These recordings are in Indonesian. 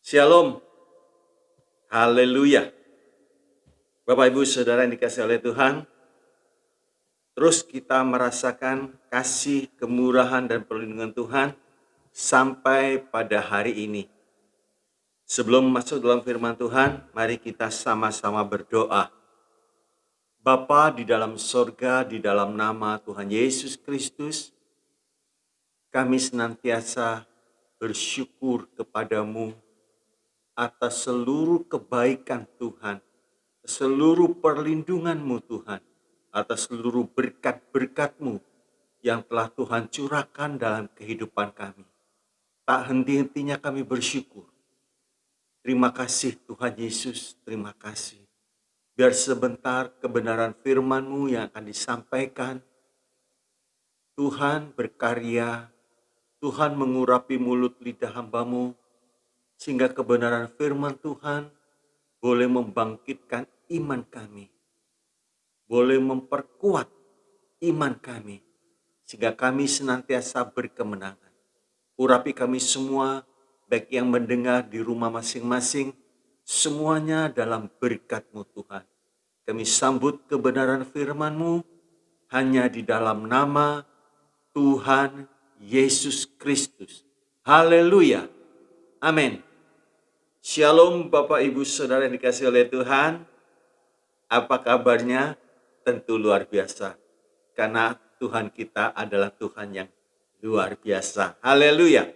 Shalom, haleluya. Bapak Ibu Saudara yang dikasihi oleh Tuhan, terus kita merasakan kasih, kemurahan, dan perlindungan Tuhan sampai pada hari ini. Sebelum masuk dalam firman Tuhan, mari kita sama-sama berdoa. Bapa di dalam sorga, di dalam nama Tuhan Yesus Kristus, kami senantiasa bersyukur kepadamu atas seluruh kebaikan Tuhan, seluruh perlindungan-Mu Tuhan, atas seluruh berkat-berkat-Mu yang telah Tuhan curahkan dalam kehidupan kami. Tak henti-hentinya kami bersyukur. Terima kasih Tuhan Yesus, terima kasih. Biar sebentar kebenaran firman-Mu yang akan disampaikan, Tuhan berkarya, Tuhan mengurapi mulut lidah hamba-Mu, sehingga kebenaran firman Tuhan boleh membangkitkan iman kami, boleh memperkuat iman kami, sehingga kami senantiasa berkemenangan. Urapi kami semua, baik yang mendengar di rumah masing-masing, semuanya dalam berkat-Mu Tuhan. Kami sambut kebenaran firman-Mu hanya di dalam nama Tuhan Yesus Kristus. Haleluya. Amin. Shalom Bapak Ibu Saudara yang dikasihi oleh Tuhan. Apa kabarnya? Tentu luar biasa. Karena Tuhan kita adalah Tuhan yang luar biasa. Haleluya.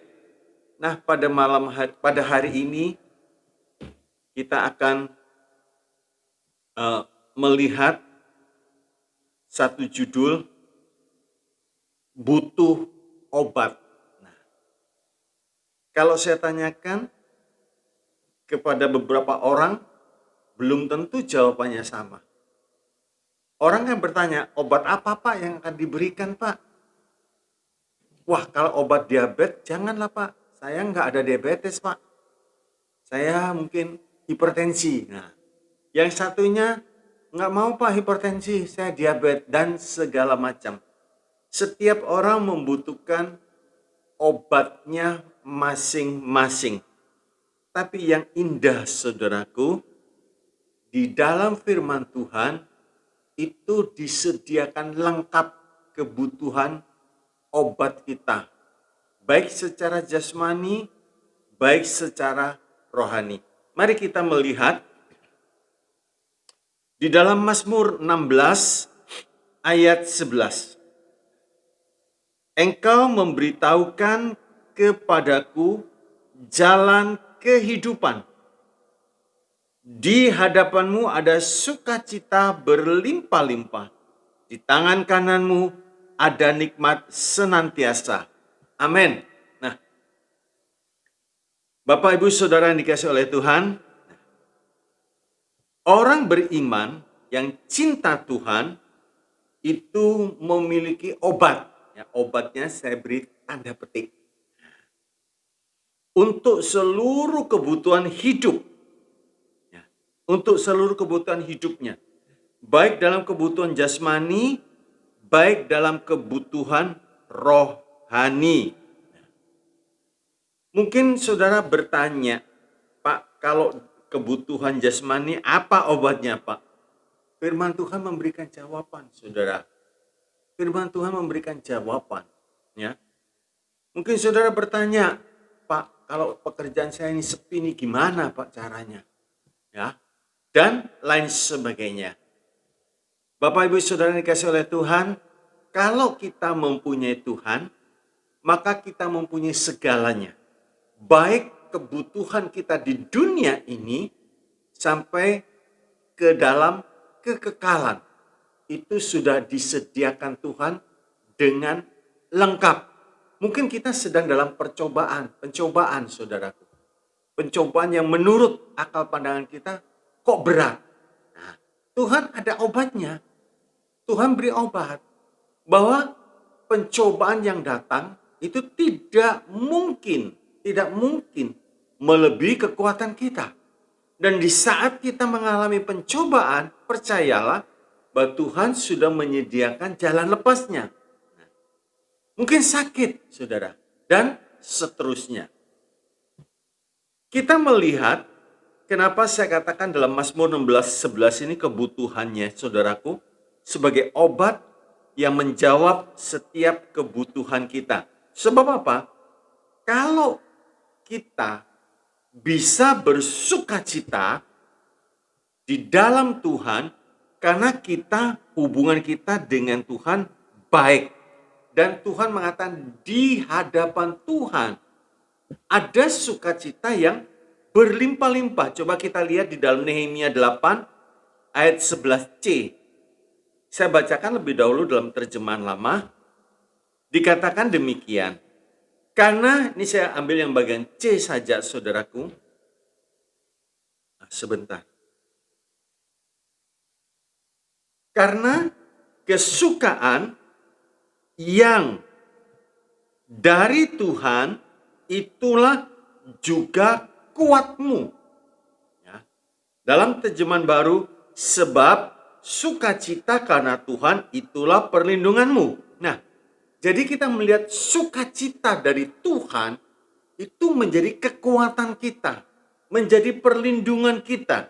Nah, pada hari ini kita akan melihat satu judul, butuh obat. Nah, kalau saya tanyakan kepada beberapa orang, belum tentu jawabannya sama. Orang yang bertanya, obat apa Pak yang akan diberikan Pak? Wah, kalau obat diabetes, janganlah Pak. Saya nggak ada diabetes Pak. Saya mungkin hipertensi. Nah, yang satunya nggak mau Pak hipertensi, saya diabetes dan segala macam. Setiap orang membutuhkan obatnya masing-masing. Tapi yang indah saudaraku, di dalam firman Tuhan itu disediakan lengkap kebutuhan obat kita. Baik secara jasmani, baik secara rohani. Mari kita melihat di dalam Mazmur 16 ayat 11. Engkau memberitahukan kepadaku jalan kehidupan. Di hadapanmu ada sukacita berlimpah-limpah. Di tangan kananmu ada nikmat senantiasa. Amin. Nah, Bapak Ibu Saudara yang dikasihi oleh Tuhan, orang beriman yang cinta Tuhan itu memiliki obat. Ya, obatnya saya beri tanda petik. Untuk seluruh kebutuhan hidup. Ya, untuk seluruh kebutuhan hidupnya. Baik dalam kebutuhan jasmani, baik dalam kebutuhan rohani. Mungkin saudara bertanya, Pak, kalau kebutuhan jasmani apa obatnya Pak? Firman Tuhan memberikan jawaban, saudara. Firman Tuhan memberikan jawaban. Ya. Mungkin saudara bertanya, Pak, kalau pekerjaan saya ini sepi nih, gimana Pak caranya? Ya, dan lain sebagainya. Bapak Ibu Saudara yang dikasihi oleh Tuhan, kalau kita mempunyai Tuhan, maka kita mempunyai segalanya. Baik kebutuhan kita di dunia ini sampai ke dalam kekekalan. Itu sudah disediakan Tuhan dengan lengkap. Mungkin kita sedang dalam pencobaan saudaraku. Pencobaan yang menurut akal pandangan kita kok berat. Nah, Tuhan ada obatnya. Tuhan beri obat bahwa pencobaan yang datang itu tidak mungkin melebihi kekuatan kita. Dan di saat kita mengalami pencobaan, percayalah bahwa Tuhan sudah menyediakan jalan lepasnya. Mungkin sakit, saudara, dan seterusnya. Kita melihat kenapa saya katakan dalam Mazmur 16:11 ini kebutuhannya saudaraku sebagai obat yang menjawab setiap kebutuhan kita. Sebab apa? Kalau kita bisa bersukacita di dalam Tuhan karena hubungan kita dengan Tuhan baik. Dan Tuhan mengatakan di hadapan Tuhan ada sukacita yang berlimpah-limpah. Coba kita lihat di dalam Nehemia 8 ayat 11c. Saya bacakan lebih dahulu dalam terjemahan lama. Dikatakan demikian. Karena, ini saya ambil yang bagian C saja saudaraku. Sebentar. Karena kesukaan yang dari Tuhan itulah juga kuatmu. Ya. Dalam terjemahan baru, sebab sukacita karena Tuhan itulah perlindunganmu. Nah, jadi kita melihat sukacita dari Tuhan itu menjadi kekuatan kita, menjadi perlindungan kita.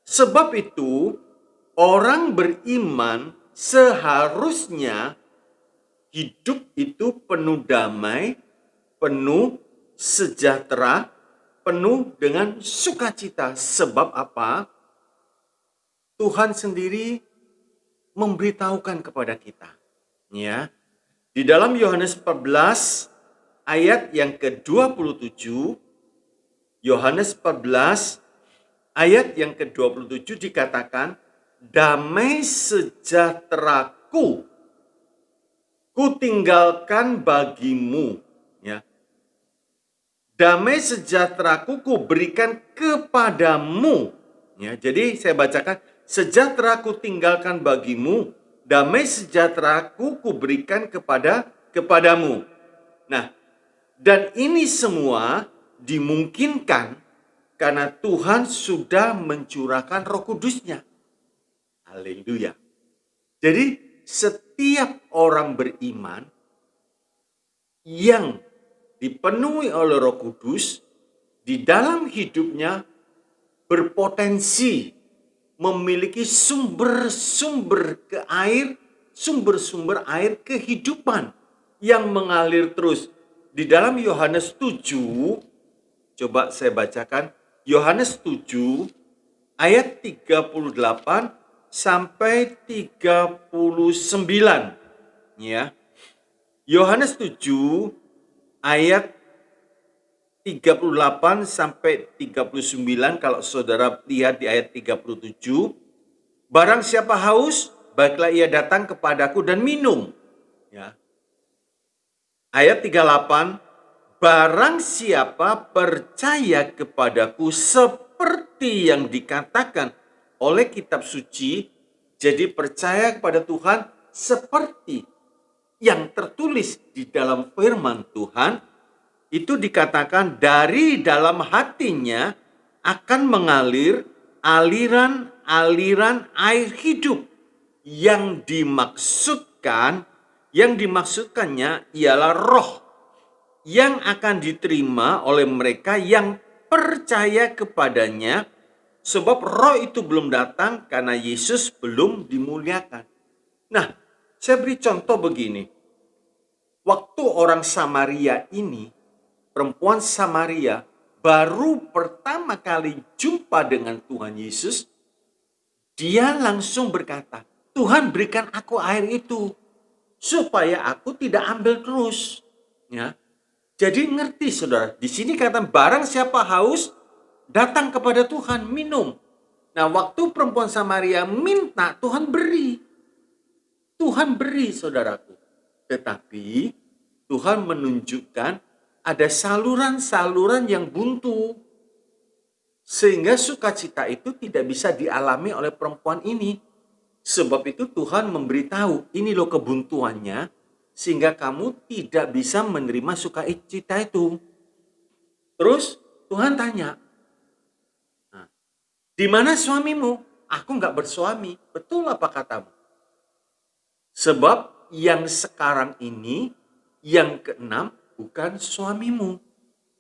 Sebab itu, orang beriman seharusnya hidup itu penuh damai, penuh sejahtera, penuh dengan sukacita. Sebab apa? Tuhan sendiri memberitahukan kepada kita. Ya. Di dalam Yohanes 14 ayat yang ke-27, Yohanes 14 ayat yang ke-27 dikatakan, damai sejahteraku kutinggalkan bagimu. Ya. Damai sejahteraku kuberikan kepadamu. Ya, jadi saya bacakan, sejahtera kutinggalkan bagimu, damai sejahteraku kuberikan kepadamu. Nah, dan ini semua dimungkinkan karena Tuhan sudah mencurahkan Roh Kudus-Nya. Haleluya. Jadi setiap orang beriman yang dipenuhi oleh Roh Kudus di dalam hidupnya berpotensi memiliki sumber-sumber air kehidupan yang mengalir terus. Di dalam Yohanes 7, coba saya bacakan, Yohanes 7 ayat 38 sampai 39. Ya. Yohanes 7 ayat 38 sampai 39, kalau saudara lihat di ayat 37, barang siapa haus, baiklah ia datang kepadaku dan minum. Ya. Ayat 38, barang siapa percaya kepadaku seperti yang dikatakan oleh kitab suci, jadi percaya kepada Tuhan seperti yang tertulis di dalam firman Tuhan, itu dikatakan dari dalam hatinya akan mengalir aliran-aliran air hidup. Yang dimaksudkannya ialah roh yang akan diterima oleh mereka yang percaya kepadanya, sebab roh itu belum datang karena Yesus belum dimuliakan. Nah, saya beri contoh begini. Waktu orang Samaria ini, perempuan Samaria baru pertama kali jumpa dengan Tuhan Yesus, dia langsung berkata, Tuhan berikan aku air itu, supaya aku tidak ambil terus. Ya. Jadi ngerti saudara, di sini kata barang siapa haus, datang kepada Tuhan, minum. Nah, waktu perempuan Samaria minta, Tuhan beri. Tuhan beri saudaraku. Tetapi Tuhan menunjukkan ada saluran-saluran yang buntu. Sehingga sukacita itu tidak bisa dialami oleh perempuan ini. Sebab itu Tuhan memberitahu, ini loh kebuntuannya, sehingga kamu tidak bisa menerima sukacita itu. Terus Tuhan tanya, nah, di mana suamimu? Aku nggak bersuami. Betul apa katamu? Sebab yang sekarang ini, yang keenam, bukan suamimu.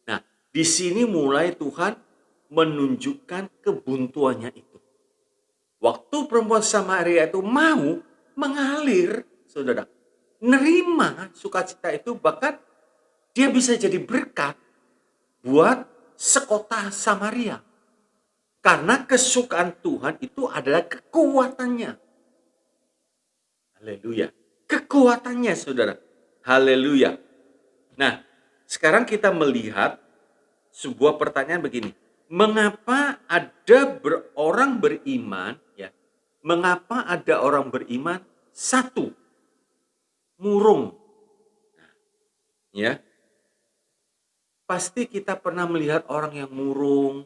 Nah, Di sini mulai Tuhan menunjukkan kebuntuannya itu. Waktu perempuan Samaria itu mau mengalir, saudara, nerima sukacita itu, bahkan dia bisa jadi berkat buat sekota Samaria. Karena kesukaan Tuhan itu adalah kekuatannya. Haleluya. Kekuatannya, saudara. Haleluya. Nah, sekarang kita melihat sebuah pertanyaan begini. Mengapa ada orang beriman, ya? Mengapa ada orang beriman satu murung? Ya. Pasti kita pernah melihat orang yang murung,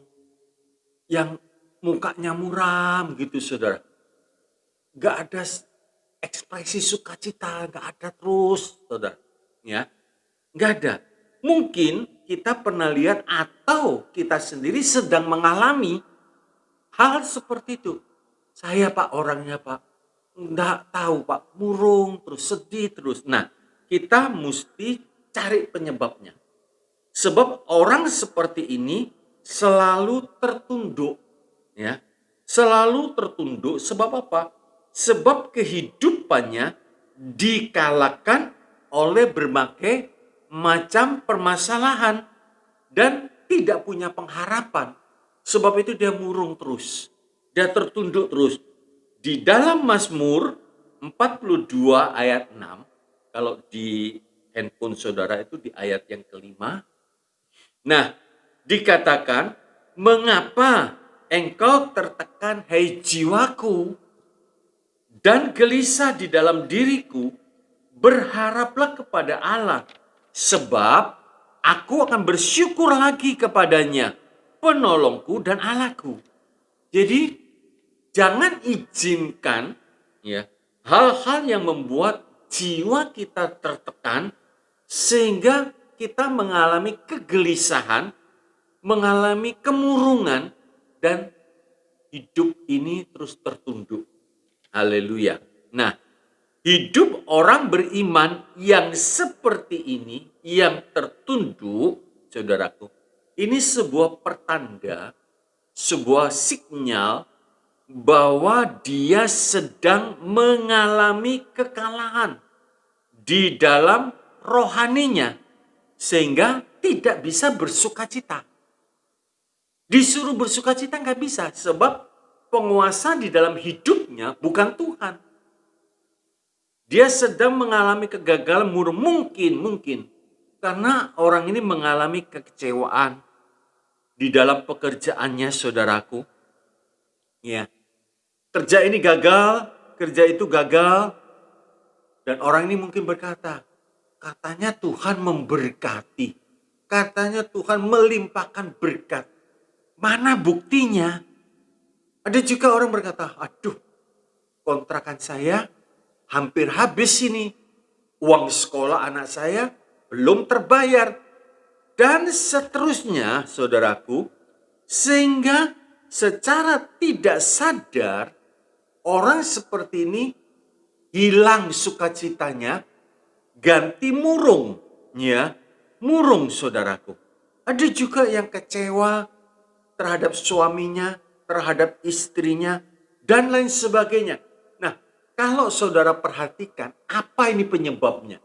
yang mukanya muram gitu, saudara. Gak ada ekspresi sukacita, gak ada terus, saudara. Ya, gak ada. Mungkin kita pernah lihat atau kita sendiri sedang mengalami hal seperti itu. Saya Pak orangnya Pak, nggak tahu Pak, murung terus, sedih terus. Nah, kita mesti cari penyebabnya. Sebab orang seperti ini selalu tertunduk, ya. Selalu tertunduk sebab apa? Sebab kehidupannya dikalahkan oleh berbagai macam permasalahan dan tidak punya pengharapan. Sebab itu dia murung terus. Dia tertunduk terus. Di dalam Mazmur 42 ayat 6, kalau di handphone saudara itu di ayat yang kelima. Nah, dikatakan, mengapa engkau tertekan hai jiwaku dan gelisah di dalam diriku, berharaplah kepada Allah. Sebab aku akan bersyukur lagi kepadanya, penolongku dan Allahku. Jadi jangan izinkan, ya, hal-hal yang membuat jiwa kita tertekan sehingga kita mengalami kegelisahan, mengalami kemurungan, dan hidup ini terus tertunduk. Haleluya. Nah, hidup orang beriman yang seperti ini, yang tertunduk, saudaraku, ini sebuah pertanda, sebuah sinyal bahwa dia sedang mengalami kekalahan di dalam rohaninya, sehingga tidak bisa bersukacita. Disuruh bersukacita nggak bisa, sebab penguasa di dalam hidupnya bukan Tuhan. Dia sedang mengalami kegagalan, mungkin karena orang ini mengalami kekecewaan di dalam pekerjaannya, saudaraku. Ya, kerja ini gagal, kerja itu gagal, dan orang ini mungkin berkata, katanya Tuhan memberkati, katanya Tuhan melimpahkan berkat. Mana buktinya? Ada juga orang berkata, aduh, kontrakan saya hampir habis ini. Uang sekolah anak saya belum terbayar. Dan seterusnya, saudaraku. Sehingga secara tidak sadar, orang seperti ini hilang sukacitanya, ganti murung. Ya, murung, saudaraku. Ada juga yang kecewa terhadap suaminya, terhadap istrinya, dan lain sebagainya. Nah, kalau saudara perhatikan, apa ini penyebabnya?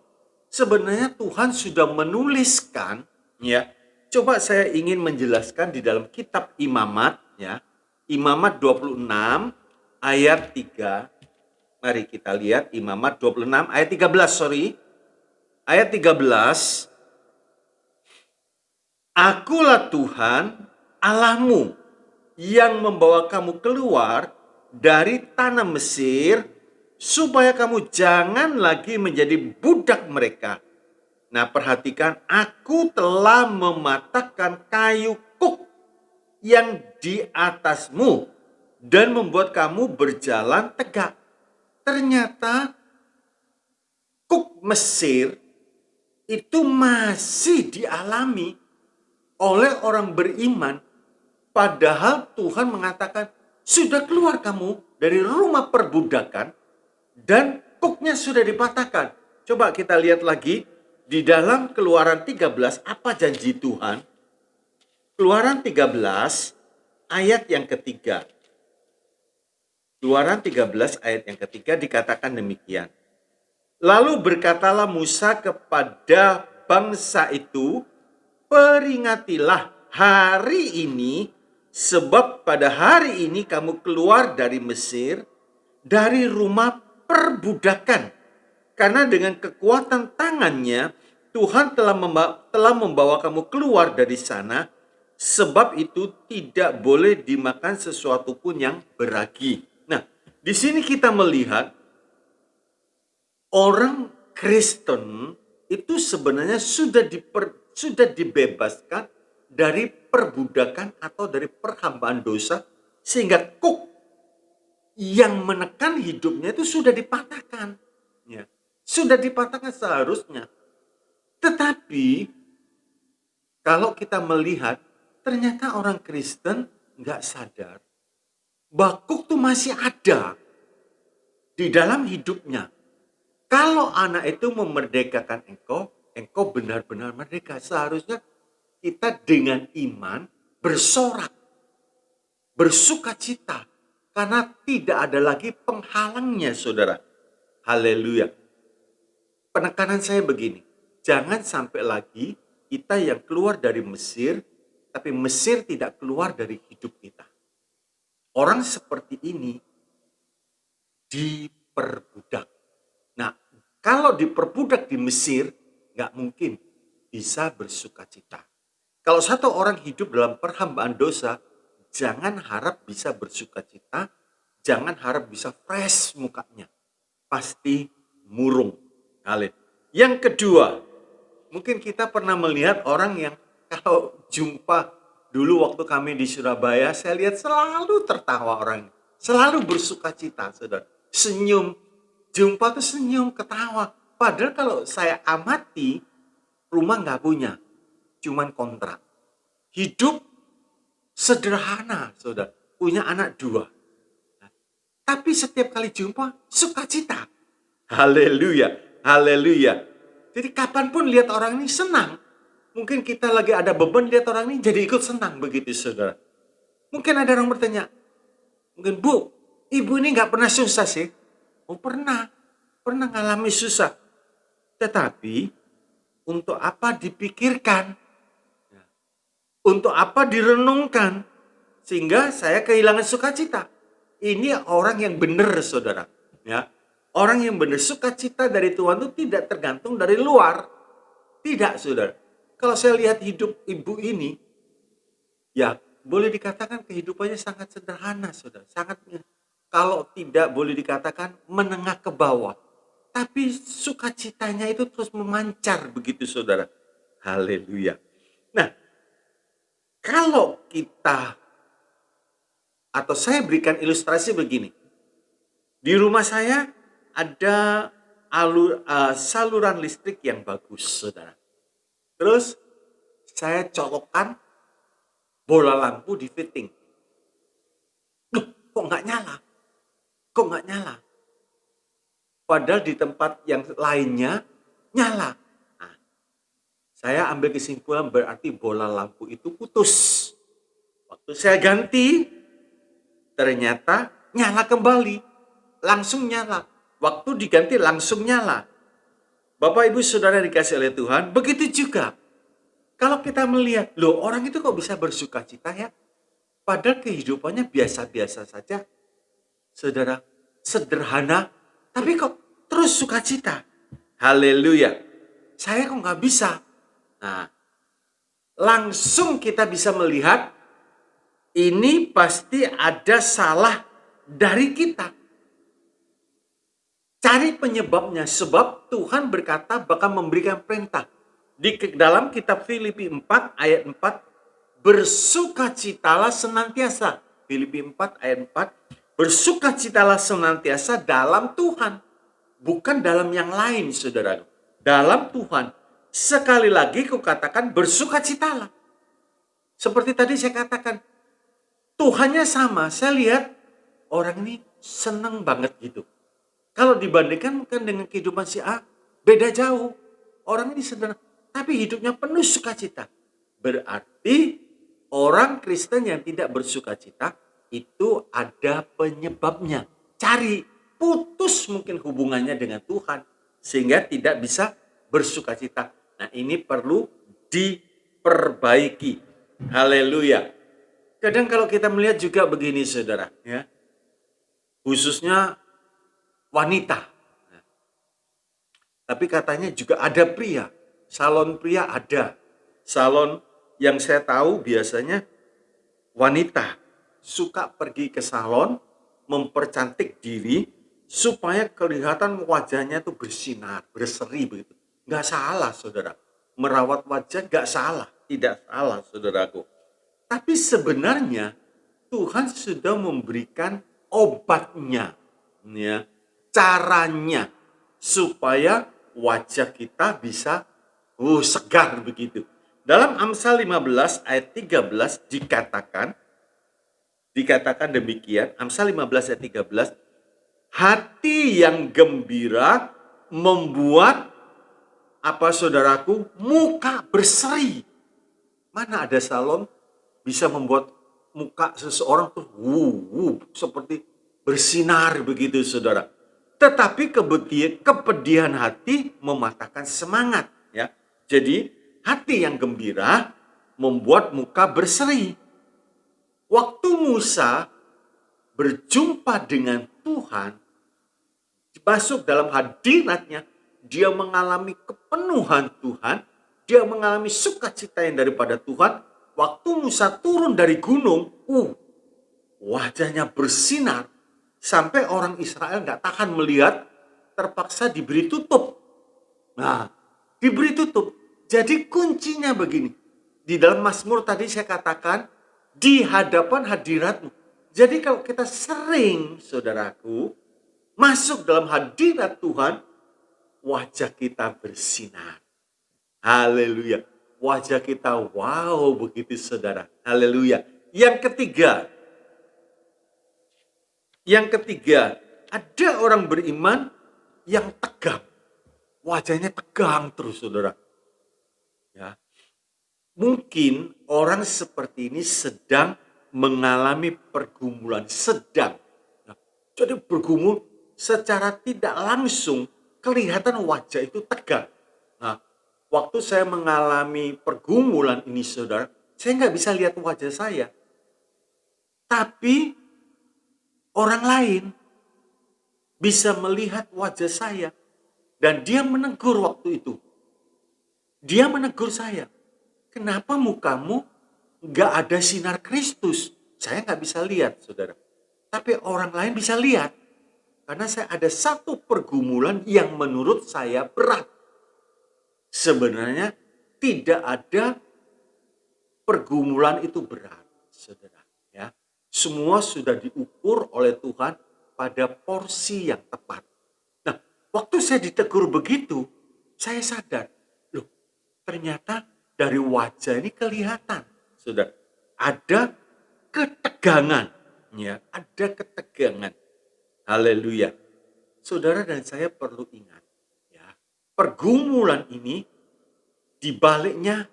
Sebenarnya Tuhan sudah menuliskan, ya. Coba saya ingin menjelaskan di dalam kitab Imamat, ya. Imamat 26 ayat 3. Mari kita lihat Imamat 26 ayat 13, Ayat 13. Akulah Tuhan Allahmu yang membawa kamu keluar dari tanah Mesir, supaya kamu jangan lagi menjadi budak mereka. Nah, perhatikan, aku telah mematahkan kayu kuk yang di atasmu dan membuat kamu berjalan tegak. Ternyata kuk Mesir itu masih dialami oleh orang beriman. Padahal Tuhan mengatakan, sudah keluar kamu dari rumah perbudakan dan kuknya sudah dipatahkan. Coba kita lihat lagi di dalam Keluaran 13, apa janji Tuhan? Keluaran 13 ayat yang ketiga. Keluaran 13 ayat yang ketiga dikatakan demikian. Lalu berkatalah Musa kepada bangsa itu, peringatilah hari ini, sebab pada hari ini kamu keluar dari Mesir, dari rumah perbudakan. Karena dengan kekuatan tangannya, Tuhan telah membawa kamu keluar dari sana, sebab itu tidak boleh dimakan sesuatu pun yang beragi. Nah, di sini kita melihat orang Kristen itu sebenarnya sudah dibebaskan dari perbudakan atau dari perhambaan dosa, sehingga kuk yang menekan hidupnya itu sudah dipatahkan. Ya, sudah dipatahkan seharusnya. Tetapi kalau kita melihat, ternyata orang Kristen nggak sadar bahwa kuk itu masih ada di dalam hidupnya. Kalau anak itu memerdekakan engkau, engkau benar-benar merdeka. Seharusnya kita dengan iman bersorak, bersukacita, karena tidak ada lagi penghalangnya, saudara. Haleluya. Penekanan saya begini, jangan sampai lagi kita yang keluar dari Mesir, tapi Mesir tidak keluar dari hidup kita. Orang seperti ini diperbudak. Nah, kalau diperbudak di Mesir, nggak mungkin bisa bersukacita. Kalau satu orang hidup dalam perhambaan dosa, jangan harap bisa bersukacita, jangan harap bisa fresh mukanya. Pasti murung. Yang kedua, mungkin kita pernah melihat orang yang kalau jumpa dulu waktu kami di Surabaya, saya lihat selalu tertawa orang. Selalu bersukacita, saudara. Senyum, jumpa tuh senyum, ketawa. Padahal kalau saya amati, rumah nggak punya, cuman kontrak. Hidup sederhana, saudara. Punya anak 2. Tapi setiap kali jumpa, sukacita. Haleluya, haleluya. Jadi kapanpun lihat orang ini senang. Mungkin kita lagi ada beban lihat orang ini jadi ikut senang begitu, saudara. Mungkin ada orang bertanya, mungkin Bu, ibu ini nggak pernah susah sih? Oh pernah ngalami susah. Tetapi untuk apa dipikirkan? Untuk apa direnungkan? Sehingga saya kehilangan sukacita. Ini orang yang benar, saudara. Ya, orang yang benar, sukacita dari Tuhan itu tidak tergantung dari luar. Tidak, saudara. Kalau saya lihat hidup ibu ini, ya boleh dikatakan kehidupannya sangat sederhana, saudara. Sangat, kalau tidak boleh dikatakan menengah ke bawah. Tapi sukacitanya itu terus memancar begitu, saudara. Haleluya. Nah, kalau kita, atau saya berikan ilustrasi begini. Di rumah saya ada saluran listrik yang bagus, saudara. Terus saya colokkan bola lampu di fitting. Loh, kok nggak nyala? Kok nggak nyala? Padahal di tempat yang lainnya nyala. Nah, saya ambil kesimpulan berarti bola lampu itu putus. Waktu saya ganti, ternyata nyala kembali. Langsung nyala. Waktu diganti langsung nyala. Bapak, Ibu, Saudara dikasih oleh Tuhan, begitu juga. Kalau kita melihat, loh orang itu kok bisa bersukacita ya? Padahal kehidupannya biasa-biasa saja. Saudara, sederhana, tapi kok terus sukacita. Haleluya. Saya kok nggak bisa. Nah, langsung kita bisa melihat, ini pasti ada salah dari kita. Cari penyebabnya, sebab Tuhan berkata bakal memberikan perintah. Di dalam kitab Filipi 4 ayat 4, bersukacitalah senantiasa. Filipi 4 ayat 4, bersukacitalah senantiasa dalam Tuhan. Bukan dalam yang lain, saudara. Dalam Tuhan. Sekali lagi kukatakan bersukacitalah. Seperti tadi saya katakan, Tuhannya sama. Saya lihat orang ini senang banget gitu. Kalau dibandingkan mungkin dengan kehidupan si A, beda jauh. Orang ini sederhana, tapi hidupnya penuh sukacita. Berarti orang Kristen yang tidak bersukacita itu ada penyebabnya. Cari, putus mungkin hubungannya dengan Tuhan sehingga tidak bisa bersukacita. Nah, ini perlu diperbaiki. Haleluya. Kadang kalau kita melihat juga begini saudara, ya, khususnya wanita. Nah, tapi katanya juga ada pria, salon pria ada. Salon yang saya tahu biasanya wanita suka pergi ke salon, mempercantik diri supaya kelihatan wajahnya itu bersinar, berseri begitu. Nggak salah saudara, merawat wajah nggak salah, tidak salah saudaraku. Tapi sebenarnya Tuhan sudah memberikan obatnya, ya, caranya supaya wajah kita bisa segar begitu. Dalam Amsal 15 ayat 13 dikatakan demikian, Amsal 15 ayat 13, hati yang gembira membuat apa saudaraku? Muka berseri. Mana ada salon bisa membuat muka seseorang tuh seperti bersinar begitu saudara. Tetapi kepedihan hati mematahkan semangat, ya. Jadi hati yang gembira membuat muka berseri. Waktu Musa berjumpa dengan Tuhan, masuk dalam hadiratnya, dia mengalami kepenuhan Tuhan, dia mengalami sukacita yang daripada Tuhan. Waktu Musa turun dari gunung, wajahnya bersinar, sampai orang Israel nggak tahan melihat, terpaksa diberi tutup. Nah, diberi tutup. Jadi kuncinya begini, di dalam Mazmur tadi saya katakan, di hadapan hadiratmu. Jadi kalau kita sering, saudaraku, masuk dalam hadirat Tuhan, wajah kita bersinar. Haleluya. Wajah kita wow begitu saudara. Haleluya. Yang ketiga, ada orang beriman yang tegang. Wajahnya tegang terus saudara. Ya. Mungkin orang seperti ini sedang mengalami pergumulan sedang. Nah, jadi bergumul secara tidak langsung kelihatan wajah itu tegang. Nah, waktu saya mengalami pergumulan ini saudara, saya nggak bisa lihat wajah saya. Tapi orang lain bisa melihat wajah saya. Dan dia menegur waktu itu. Dia menegur saya. Kenapa mukamu nggak ada sinar Kristus? Saya nggak bisa lihat, saudara. Tapi orang lain bisa lihat. Karena saya ada satu pergumulan yang menurut saya berat. Sebenarnya tidak ada pergumulan itu berat, saudara. Ya, semua sudah diukur oleh Tuhan pada porsi yang tepat. Nah, waktu saya ditegur begitu, saya sadar, loh, ternyata dari wajah ini kelihatan, saudara, ada ketegangan, ya, ada ketegangan. Haleluya. Saudara dan saya perlu ingat, ya, pergumulan ini di baliknya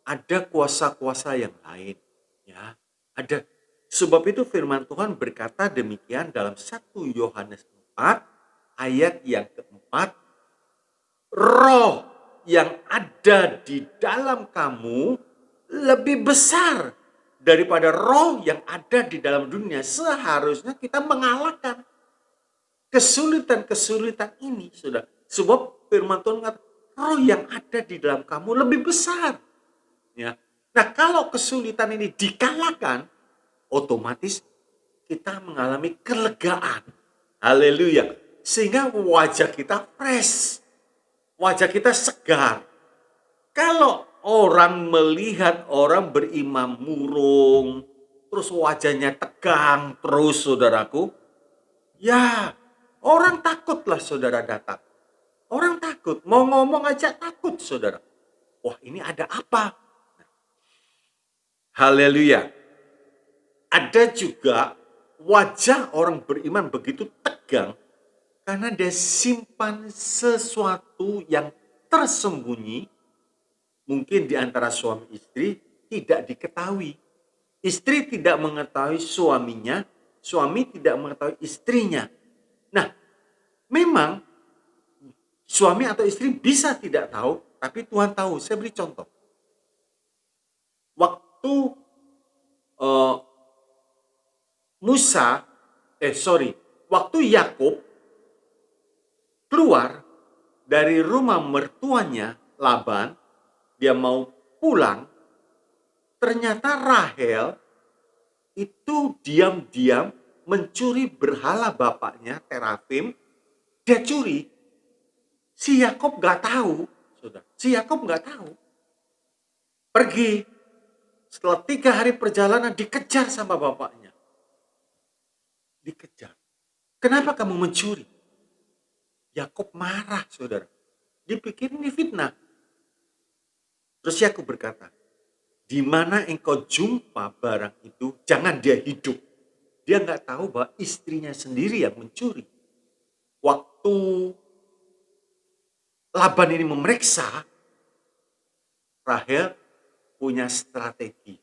ada kuasa-kuasa yang lain, ya. Ada, sebab itu firman Tuhan berkata demikian dalam 1 Yohanes 4 ayat yang keempat, roh yang ada di dalam kamu lebih besar daripada roh yang ada di dalam dunia. Seharusnya kita mengalahkan kesulitan-kesulitan ini, sudah. Sebab firman Tuhan mengatakan roh yang ada di dalam kamu lebih besar. Ya. Nah, kalau kesulitan ini dikalahkan, otomatis kita mengalami kelegaan. Haleluya. Sehingga wajah kita fresh. Wajah kita segar. Kalau orang melihat orang beriman murung, terus wajahnya tegang terus saudaraku, ya orang takutlah saudara datang. Orang takut, mau ngomong aja takut saudara. Wah, ini ada apa? Haleluya. Ada juga wajah orang beriman begitu tegang karena dia simpan sesuatu yang tersembunyi, mungkin di antara suami istri, tidak diketahui. Istri tidak mengetahui suaminya, suami tidak mengetahui istrinya. Nah, memang suami atau istri bisa tidak tahu, tapi Tuhan tahu. Saya beri contoh. Waktu eh, waktu Yakub keluar dari rumah mertuanya Laban, dia mau pulang, ternyata Rahel itu diam-diam mencuri berhala bapaknya, terafim. Dia curi. Si Yakub nggak tahu, sudah. Si Yakub nggak tahu. Pergi. Setelah 3 hari perjalanan dikejar sama bapaknya. Dikejar. Kenapa kamu mencuri? Yakub marah, saudara. Dipikir ini fitnah. Terus Yakub berkata, di mana engkau jumpa barang itu, jangan dia hidup. Dia nggak tahu bahwa istrinya sendiri yang mencuri. Waktu Laban ini memeriksa, Rahel punya strategi.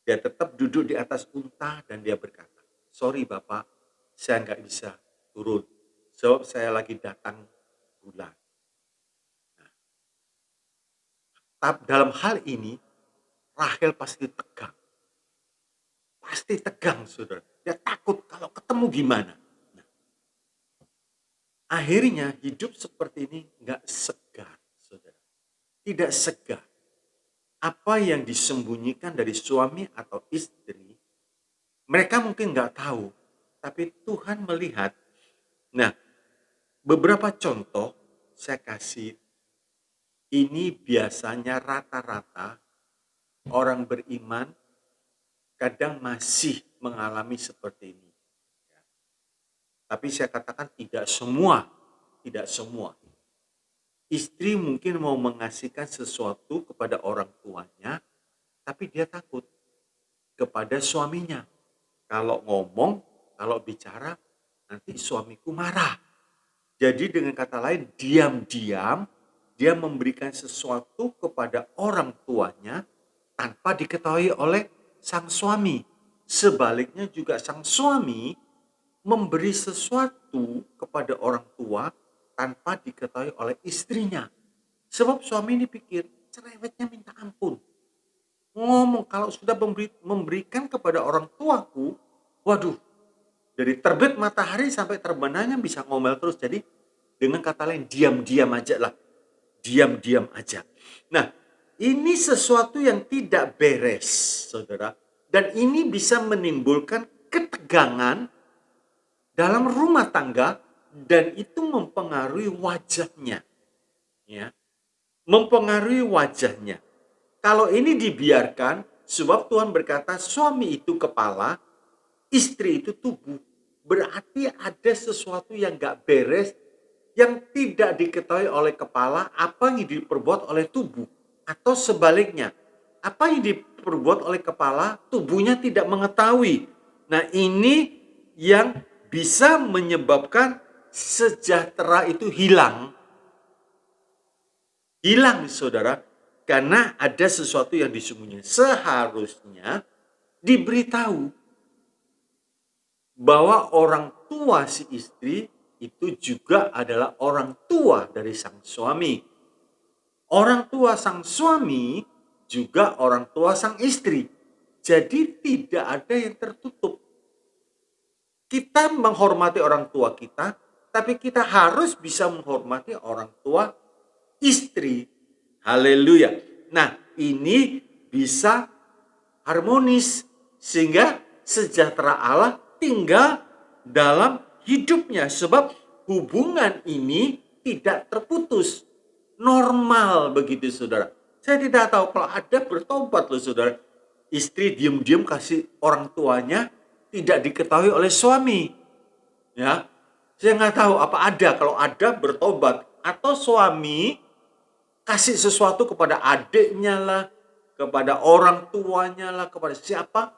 Dia tetap duduk di atas unta dan dia berkata, sorry Bapak, saya nggak bisa turun. Sebab saya lagi datang bulan. Nah, dalam hal ini, Rahel pasti tegang. Pasti tegang, saudara. Dia takut kalau ketemu gimana. Nah, akhirnya hidup seperti ini nggak segar, saudara. Tidak segar. Apa yang disembunyikan dari suami atau istri, mereka mungkin nggak tahu, tapi Tuhan melihat. Nah, beberapa contoh saya kasih, ini biasanya rata-rata orang beriman kadang masih mengalami seperti ini. Tapi saya katakan tidak semua. Istri mungkin mau mengasihkan sesuatu kepada orang tuanya, tapi dia takut kepada suaminya. Kalau ngomong, kalau bicara, nanti suamiku marah. Jadi dengan kata lain, diam-diam dia memberikan sesuatu kepada orang tuanya tanpa diketahui oleh sang suami. Sebaliknya juga sang suami memberi sesuatu kepada orang tua tanpa diketahui oleh istrinya. Sebab suami ini pikir, cerewetnya minta ampun. Ngomong kalau sudah memberikan kepada orang tuaku, waduh, dari terbit matahari sampai terbenamnya bisa ngomel terus. Jadi dengan kata lain, diam-diam aja lah. Diam-diam aja. Nah, ini sesuatu yang tidak beres, saudara. Dan ini bisa menimbulkan ketegangan dalam rumah tangga dan itu mempengaruhi wajahnya. Ya. Mempengaruhi wajahnya. Kalau ini dibiarkan, sebab Tuhan berkata suami itu kepala, istri itu tubuh. Berarti ada sesuatu yang gak beres, yang tidak diketahui oleh kepala, apa yang diperbuat oleh tubuh. Atau sebaliknya, apa yang diperbuat oleh kepala, tubuhnya tidak mengetahui. Nah, ini yang bisa menyebabkan sejahtera itu hilang. Hilang, saudara, karena ada sesuatu yang disembunyikan. Seharusnya diberitahu bahwa orang tua si istri itu juga adalah orang tua dari sang suami. Orang tua sang suami juga orang tua sang istri. Jadi tidak ada yang tertutup. Kita menghormati orang tua kita, tapi kita harus bisa menghormati orang tua istri. Haleluya. Nah, ini bisa harmonis sehingga sejahtera Allah tinggal dalam hidupnya. Sebab hubungan ini tidak terputus. Normal begitu, saudara. Saya tidak tahu kalau ada bertobat loh, saudara. Istri diam-diam kasih orang tuanya, tidak diketahui oleh suami. Ya, saya nggak tahu apa ada. Kalau ada bertobat atau suami kasih sesuatu kepada adiknya lah, kepada orang tuanya lah, kepada siapa,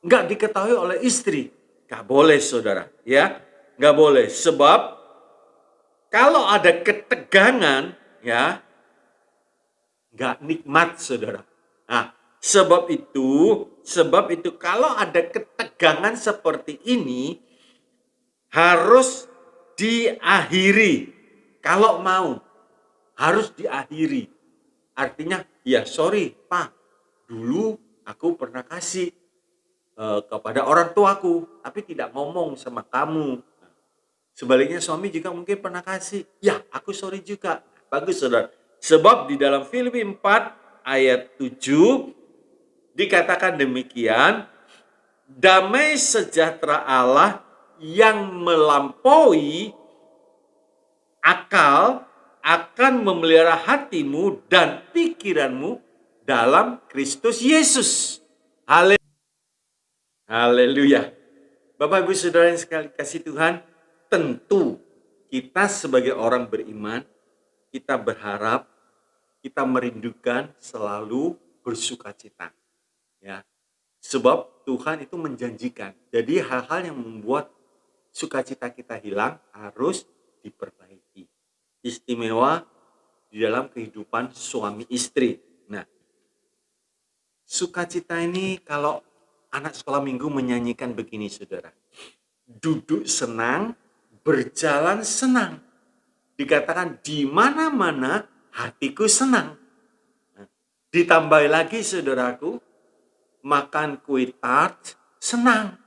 nggak diketahui oleh istri. Nggak boleh, saudara. Ya, nggak boleh. Sebab kalau ada ketegangan, ya, nggak nikmat, saudara. Nah, Sebab itu kalau ada ketegangan seperti ini harus diakhiri. Kalau mau harus diakhiri. Artinya, ya sorry Pak, dulu aku pernah kasih kepada orang tuaku, tapi tidak ngomong sama kamu. Sebaliknya suami juga mungkin pernah kasih, ya aku sorry juga. Bagus saudara. Sebab di dalam Filipi 4 ayat 7 dikatakan demikian, damai sejahtera Allah yang melampaui akal akan memelihara hatimu dan pikiranmu dalam Kristus Yesus. Haleluya. Bapak Ibu Saudara yang sekali kasih Tuhan, tentu kita sebagai orang beriman, kita berharap, kita merindukan selalu bersukacita. Ya. Sebab Tuhan itu menjanjikan. Jadi hal-hal yang membuat sukacita kita hilang harus diperbaiki. Istimewa di dalam kehidupan suami istri. Nah, sukacita ini kalau anak sekolah minggu menyanyikan begini saudara. Duduk senang, berjalan senang. Dikatakan di mana-mana hatiku senang. Nah, ditambah lagi saudaraku, makan kue tart senang.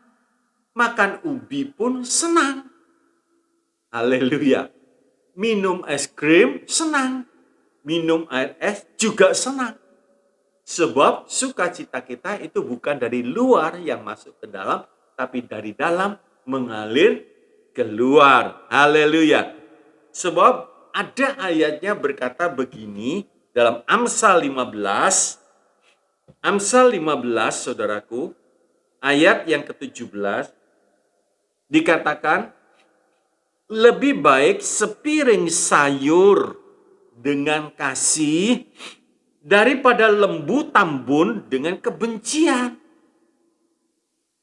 Makan ubi pun senang. Haleluya. Minum es krim senang. Minum air es juga senang. Sebab sukacita kita itu bukan dari luar yang masuk ke dalam, tapi dari dalam mengalir keluar. Haleluya. Sebab ada ayatnya berkata begini dalam Amsal 15. Amsal 15 saudaraku, ayat yang ke-17 dikatakan, lebih baik sepiring sayur dengan kasih daripada lembu tambun dengan kebencian.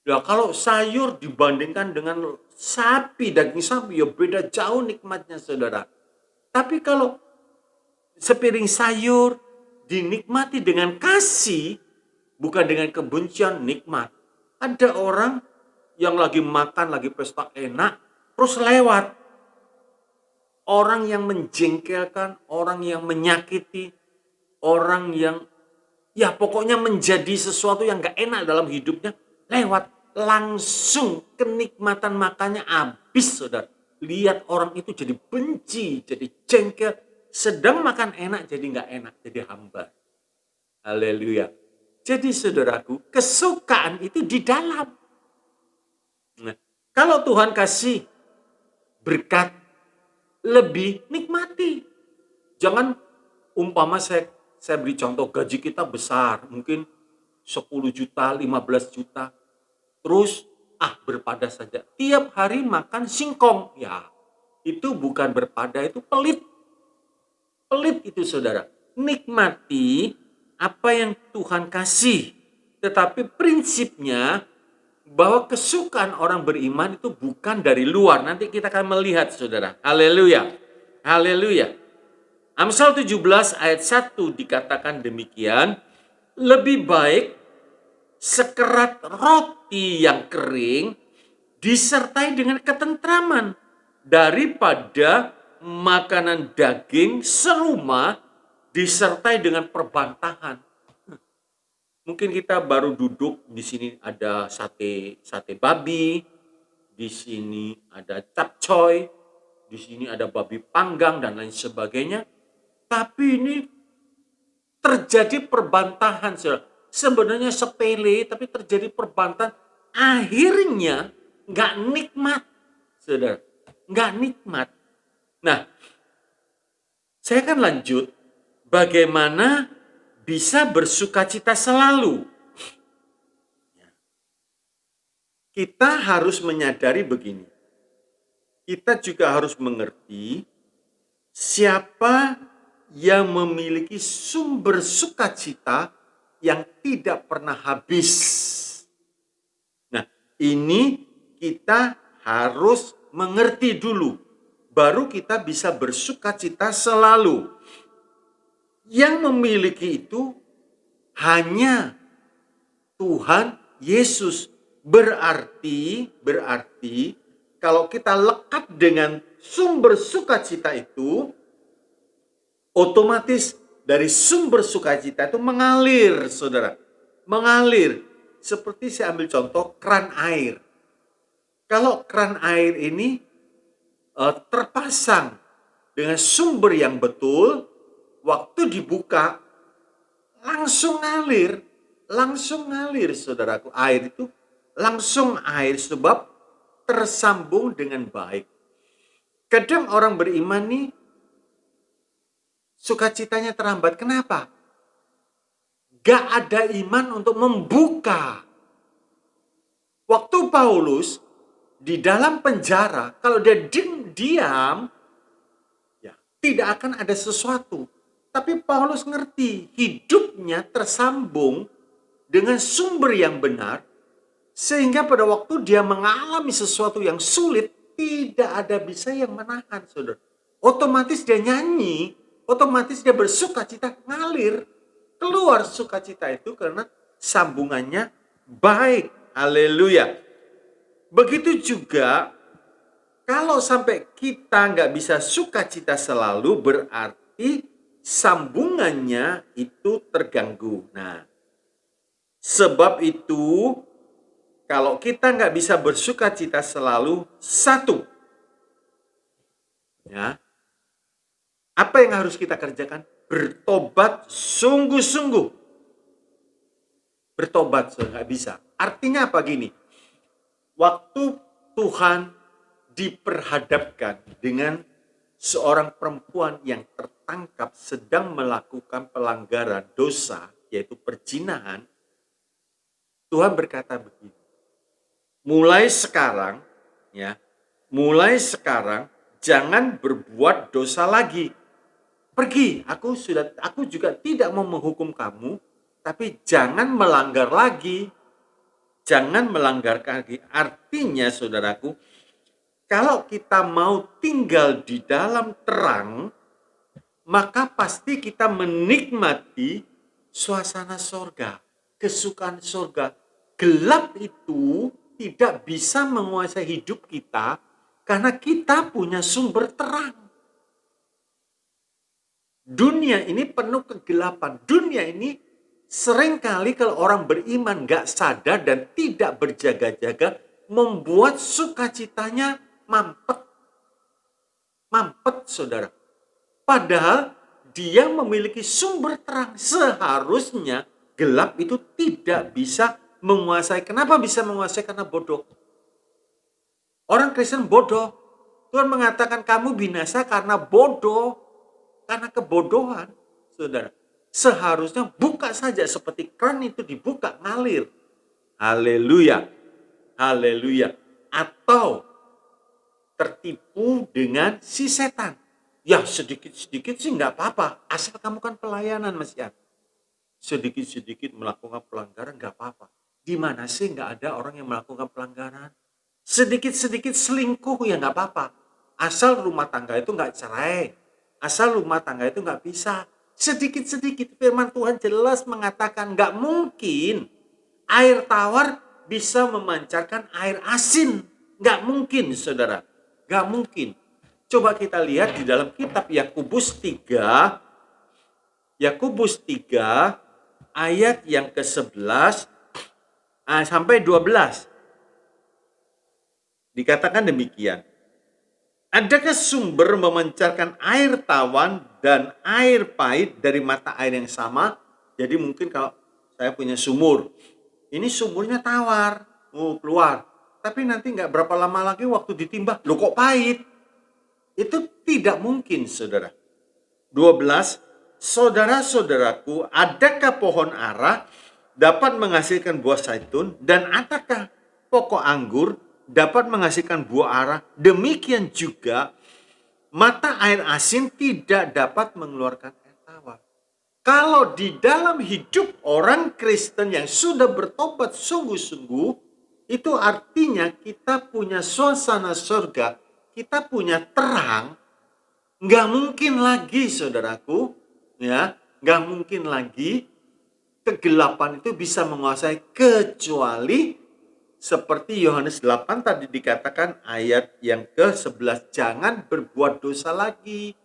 Ya, kalau sayur dibandingkan dengan sapi, daging sapi, ya beda jauh nikmatnya saudara. Tapi kalau sepiring sayur dinikmati dengan kasih, bukan dengan kebencian, nikmat. Ada orang yang lagi makan, lagi pesta enak, terus lewat. Orang yang menjengkelkan, orang yang menyakiti, orang yang ya pokoknya menjadi sesuatu yang gak enak dalam hidupnya, lewat. Langsung kenikmatan makannya habis saudara. Lihat orang itu jadi benci, jadi jengkel. Sedang makan enak jadi gak enak, jadi hambar. Haleluya. Jadi saudaraku, kesukaan itu di dalam. Nah, kalau Tuhan kasih berkat, lebih nikmati. Jangan umpama saya beri contoh, gaji kita besar, mungkin 10 juta, 15 juta. Terus berpada saja. Tiap hari makan singkong. Ya, itu bukan berpada, itu pelit. Pelit itu saudara. Nikmati apa yang Tuhan kasih. Tetapi prinsipnya bahwa kesukaan orang beriman itu bukan dari luar. Nanti kita akan melihat saudara. Haleluya. Haleluya. Amsal 17 ayat 1 dikatakan demikian. Lebih baik sekerat roti yang kering disertai dengan ketentraman daripada makanan daging serumah disertai dengan perbantahan. Mungkin kita baru duduk, di sini ada sate babi, di sini ada capcoy, di sini ada babi panggang dan lain sebagainya. Tapi ini terjadi perbantahan, saudara. Sebenarnya sepele, tapi terjadi perbantahan. Akhirnya nggak nikmat, saudara. Nggak nikmat. Nah, saya akan lanjut. Bagaimana bisa bersukacita selalu? Kita harus menyadari begini. Kita juga harus mengerti siapa yang memiliki sumber sukacita yang tidak pernah habis. Nah, ini kita harus mengerti dulu. Baru kita bisa bersukacita selalu. Yang memiliki itu hanya Tuhan Yesus. Berarti kalau kita lekat dengan sumber sukacita itu, otomatis dari sumber sukacita itu mengalir, saudara. Mengalir. Seperti saya ambil contoh keran air. Kalau keran air ini terpasang dengan sumber yang betul, waktu dibuka langsung ngalir, saudaraku. Air itu langsung air sebab tersambung dengan baik. Kadang orang beriman nih sukacitanya terhambat. Kenapa? Gak ada iman untuk membuka. Waktu Paulus di dalam penjara, kalau dia diam, ya tidak akan ada sesuatu. Tapi Paulus ngerti hidupnya tersambung dengan sumber yang benar, sehingga pada waktu dia mengalami sesuatu yang sulit, tidak ada bisa yang menahan, saudara. Otomatis dia nyanyi, otomatis dia bersukacita, ngalir. Keluar sukacita itu karena sambungannya baik. Haleluya. Begitu juga, kalau sampai kita nggak bisa sukacita selalu, berarti sambungannya itu terganggu. Nah, sebab itu, kalau kita nggak bisa bersukacita selalu, satu, ya, apa yang harus kita kerjakan? Bertobat sungguh-sungguh. Bertobat, nggak bisa. Artinya apa gini? Waktu Tuhan diperhadapkan dengan seorang perempuan yang tertangkap sedang melakukan pelanggaran dosa, yaitu perzinahan, Tuhan berkata begini. Mulai sekarang jangan berbuat dosa lagi. Pergi, aku juga tidak mau menghukum kamu, tapi jangan melanggar lagi. Jangan melanggar lagi. Artinya, saudaraku, kalau kita mau tinggal di dalam terang, maka pasti kita menikmati suasana sorga, kesukaan sorga. Gelap itu tidak bisa menguasai hidup kita karena kita punya sumber terang. Dunia ini penuh kegelapan. Dunia ini seringkali kalau orang beriman gak sadar dan tidak berjaga-jaga, membuat sukacitanya mampet. Mampet, saudara. Padahal dia memiliki sumber terang. Seharusnya gelap itu tidak bisa menguasai. Kenapa bisa menguasai? Karena bodoh. Orang Kristen bodoh. Tuhan mengatakan kamu binasa karena bodoh. Karena kebodohan, saudara. Seharusnya buka saja seperti keran itu dibuka, ngalir. Haleluya. Haleluya. Atau tertipu dengan si setan. Ya sedikit-sedikit sih nggak apa-apa. Asal kamu kan pelayanan Mas ya. Sedikit-sedikit melakukan pelanggaran nggak apa-apa. Di mana sih nggak ada orang yang melakukan pelanggaran? Sedikit-sedikit selingkuh ya nggak apa-apa. Asal rumah tangga itu nggak cerai. Asal rumah tangga itu nggak bisa. Sedikit-sedikit firman Tuhan jelas mengatakan nggak mungkin air tawar bisa memancarkan air asin. Nggak mungkin, saudara. Nggak mungkin. Coba kita lihat di dalam kitab Yakobus 3. Yakobus 3 ayat yang ke-11 sampai 12. Dikatakan demikian. Adakah sumber memancarkan air tawan dan air pahit dari mata air yang sama? Jadi mungkin kalau saya punya sumur, ini sumurnya tawar, keluar. Tapi nanti nggak berapa lama lagi waktu ditimba, loh kok pahit? Itu tidak mungkin, saudara. 12, saudara-saudaraku, adakah pohon ara dapat menghasilkan buah zaitun? Dan adakah pokok anggur dapat menghasilkan buah ara? Demikian juga mata air asin tidak dapat mengeluarkan air tawar. Kalau di dalam hidup orang Kristen yang sudah bertobat sungguh-sungguh, itu artinya kita punya suasana surga, kita punya terang. Nggak mungkin lagi, saudaraku, ya, nggak mungkin lagi kegelapan itu bisa menguasai, kecuali seperti Yohanes 8 tadi dikatakan ayat yang ke-11, jangan berbuat dosa lagi.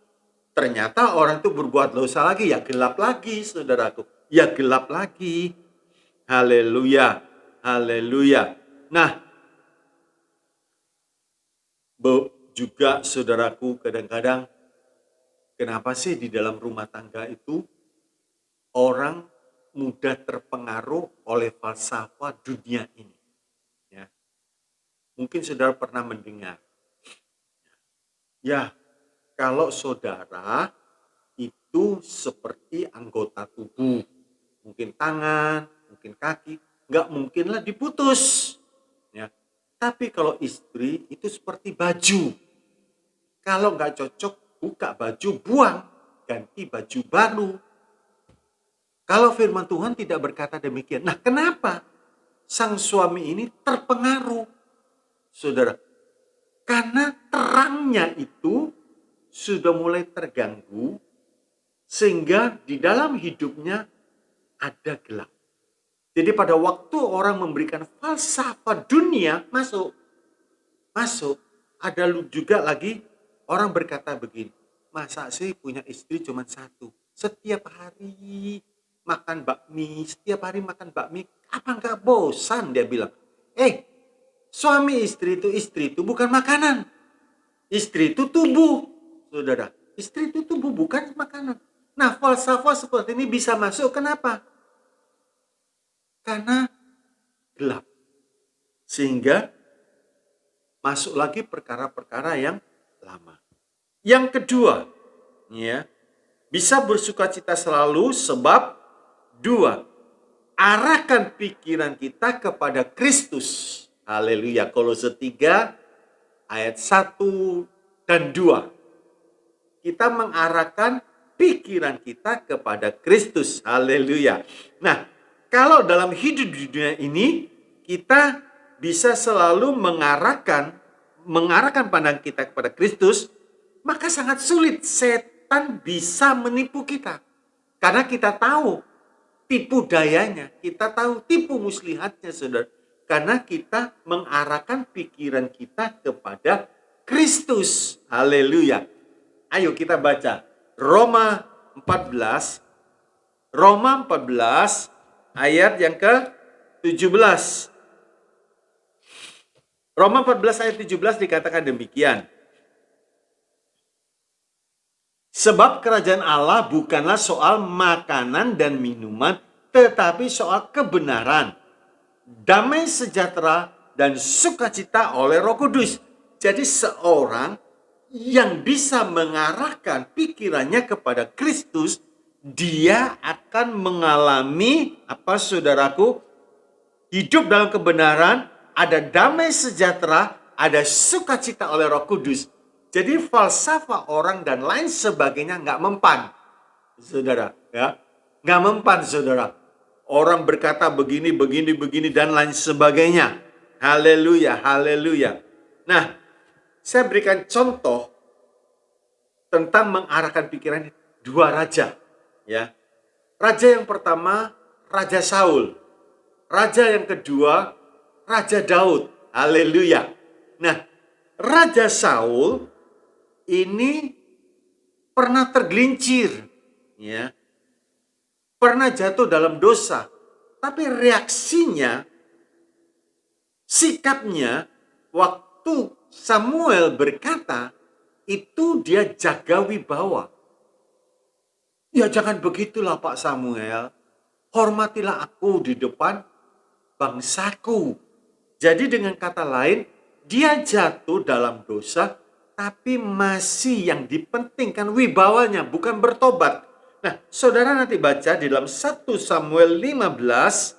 Ternyata orang itu berbuat dosa lagi, ya gelap lagi, saudaraku. Ya gelap lagi. Haleluya. Haleluya. Nah, juga saudaraku, kadang-kadang kenapa sih di dalam rumah tangga itu orang mudah terpengaruh oleh falsafah dunia ini? Ya. Mungkin saudara pernah mendengar. Ya, kalau saudara itu seperti anggota tubuh, mungkin tangan, mungkin kaki, nggak mungkinlah diputus. Ya. Tapi kalau istri itu seperti baju. Kalau nggak cocok, buka baju, buang, ganti baju baru. Kalau firman Tuhan tidak berkata demikian. Nah, kenapa sang suami ini terpengaruh, saudara? Karena terangnya itu sudah mulai terganggu, sehingga di dalam hidupnya ada gelap. Jadi pada waktu orang memberikan falsafah dunia masuk. Ada juga lagi orang berkata begini, masa sih punya istri cuma satu? Setiap hari makan bakmi, apa nggak bosan? Dia bilang, suami istri itu bukan makanan. Istri itu tubuh, saudara. Istri itu tubuh, bukan makanan. Nah, falsafah seperti ini bisa masuk, kenapa? Karena gelap. Sehingga masuk lagi perkara-perkara yang lama. Yang kedua, ya, bisa bersukacita selalu sebab dua, arahkan pikiran kita kepada Kristus. Haleluya. Kolose 3 ayat 1 dan 2. Kita mengarahkan pikiran kita kepada Kristus. Haleluya. Nah, kalau dalam hidup di dunia ini kita bisa selalu mengarahkan pandang kita kepada Kristus, maka sangat sulit setan bisa menipu kita. Karena kita tahu tipu dayanya, kita tahu tipu muslihatnya, saudara. Karena kita mengarahkan pikiran kita kepada Kristus. Haleluya. Ayo kita baca Roma 14 ayat yang ke-17. Roma 14 ayat 17 dikatakan demikian. Sebab kerajaan Allah bukanlah soal makanan dan minuman, tetapi soal kebenaran, damai sejahtera, dan sukacita oleh Roh Kudus. Jadi seorang yang bisa mengarahkan pikirannya kepada Kristus, dia akan mengalami saudaraku? Hidup dalam kebenaran, ada damai sejahtera, ada sukacita oleh Roh Kudus. Jadi falsafah orang dan lain sebagainya nggak mempan, saudara. Ya, nggak mempan, saudara. Orang berkata begini, dan lain sebagainya. Haleluya, haleluya. Nah, saya berikan contoh tentang mengarahkan pikiran dua raja. Ya, raja yang pertama, Raja Saul. Raja yang kedua, Raja Daud. Haleluya. Nah, Raja Saul ini pernah tergelincir, ya. Pernah jatuh dalam dosa. Tapi reaksinya, sikapnya waktu Samuel berkata, itu dia jaga wibawa. Ya jangan begitulah Pak Samuel. Hormatilah aku di depan bangsaku. Jadi dengan kata lain, dia jatuh dalam dosa, tapi masih yang dipentingkan wibawanya, bukan bertobat. Nah, saudara nanti baca di dalam 1 Samuel 15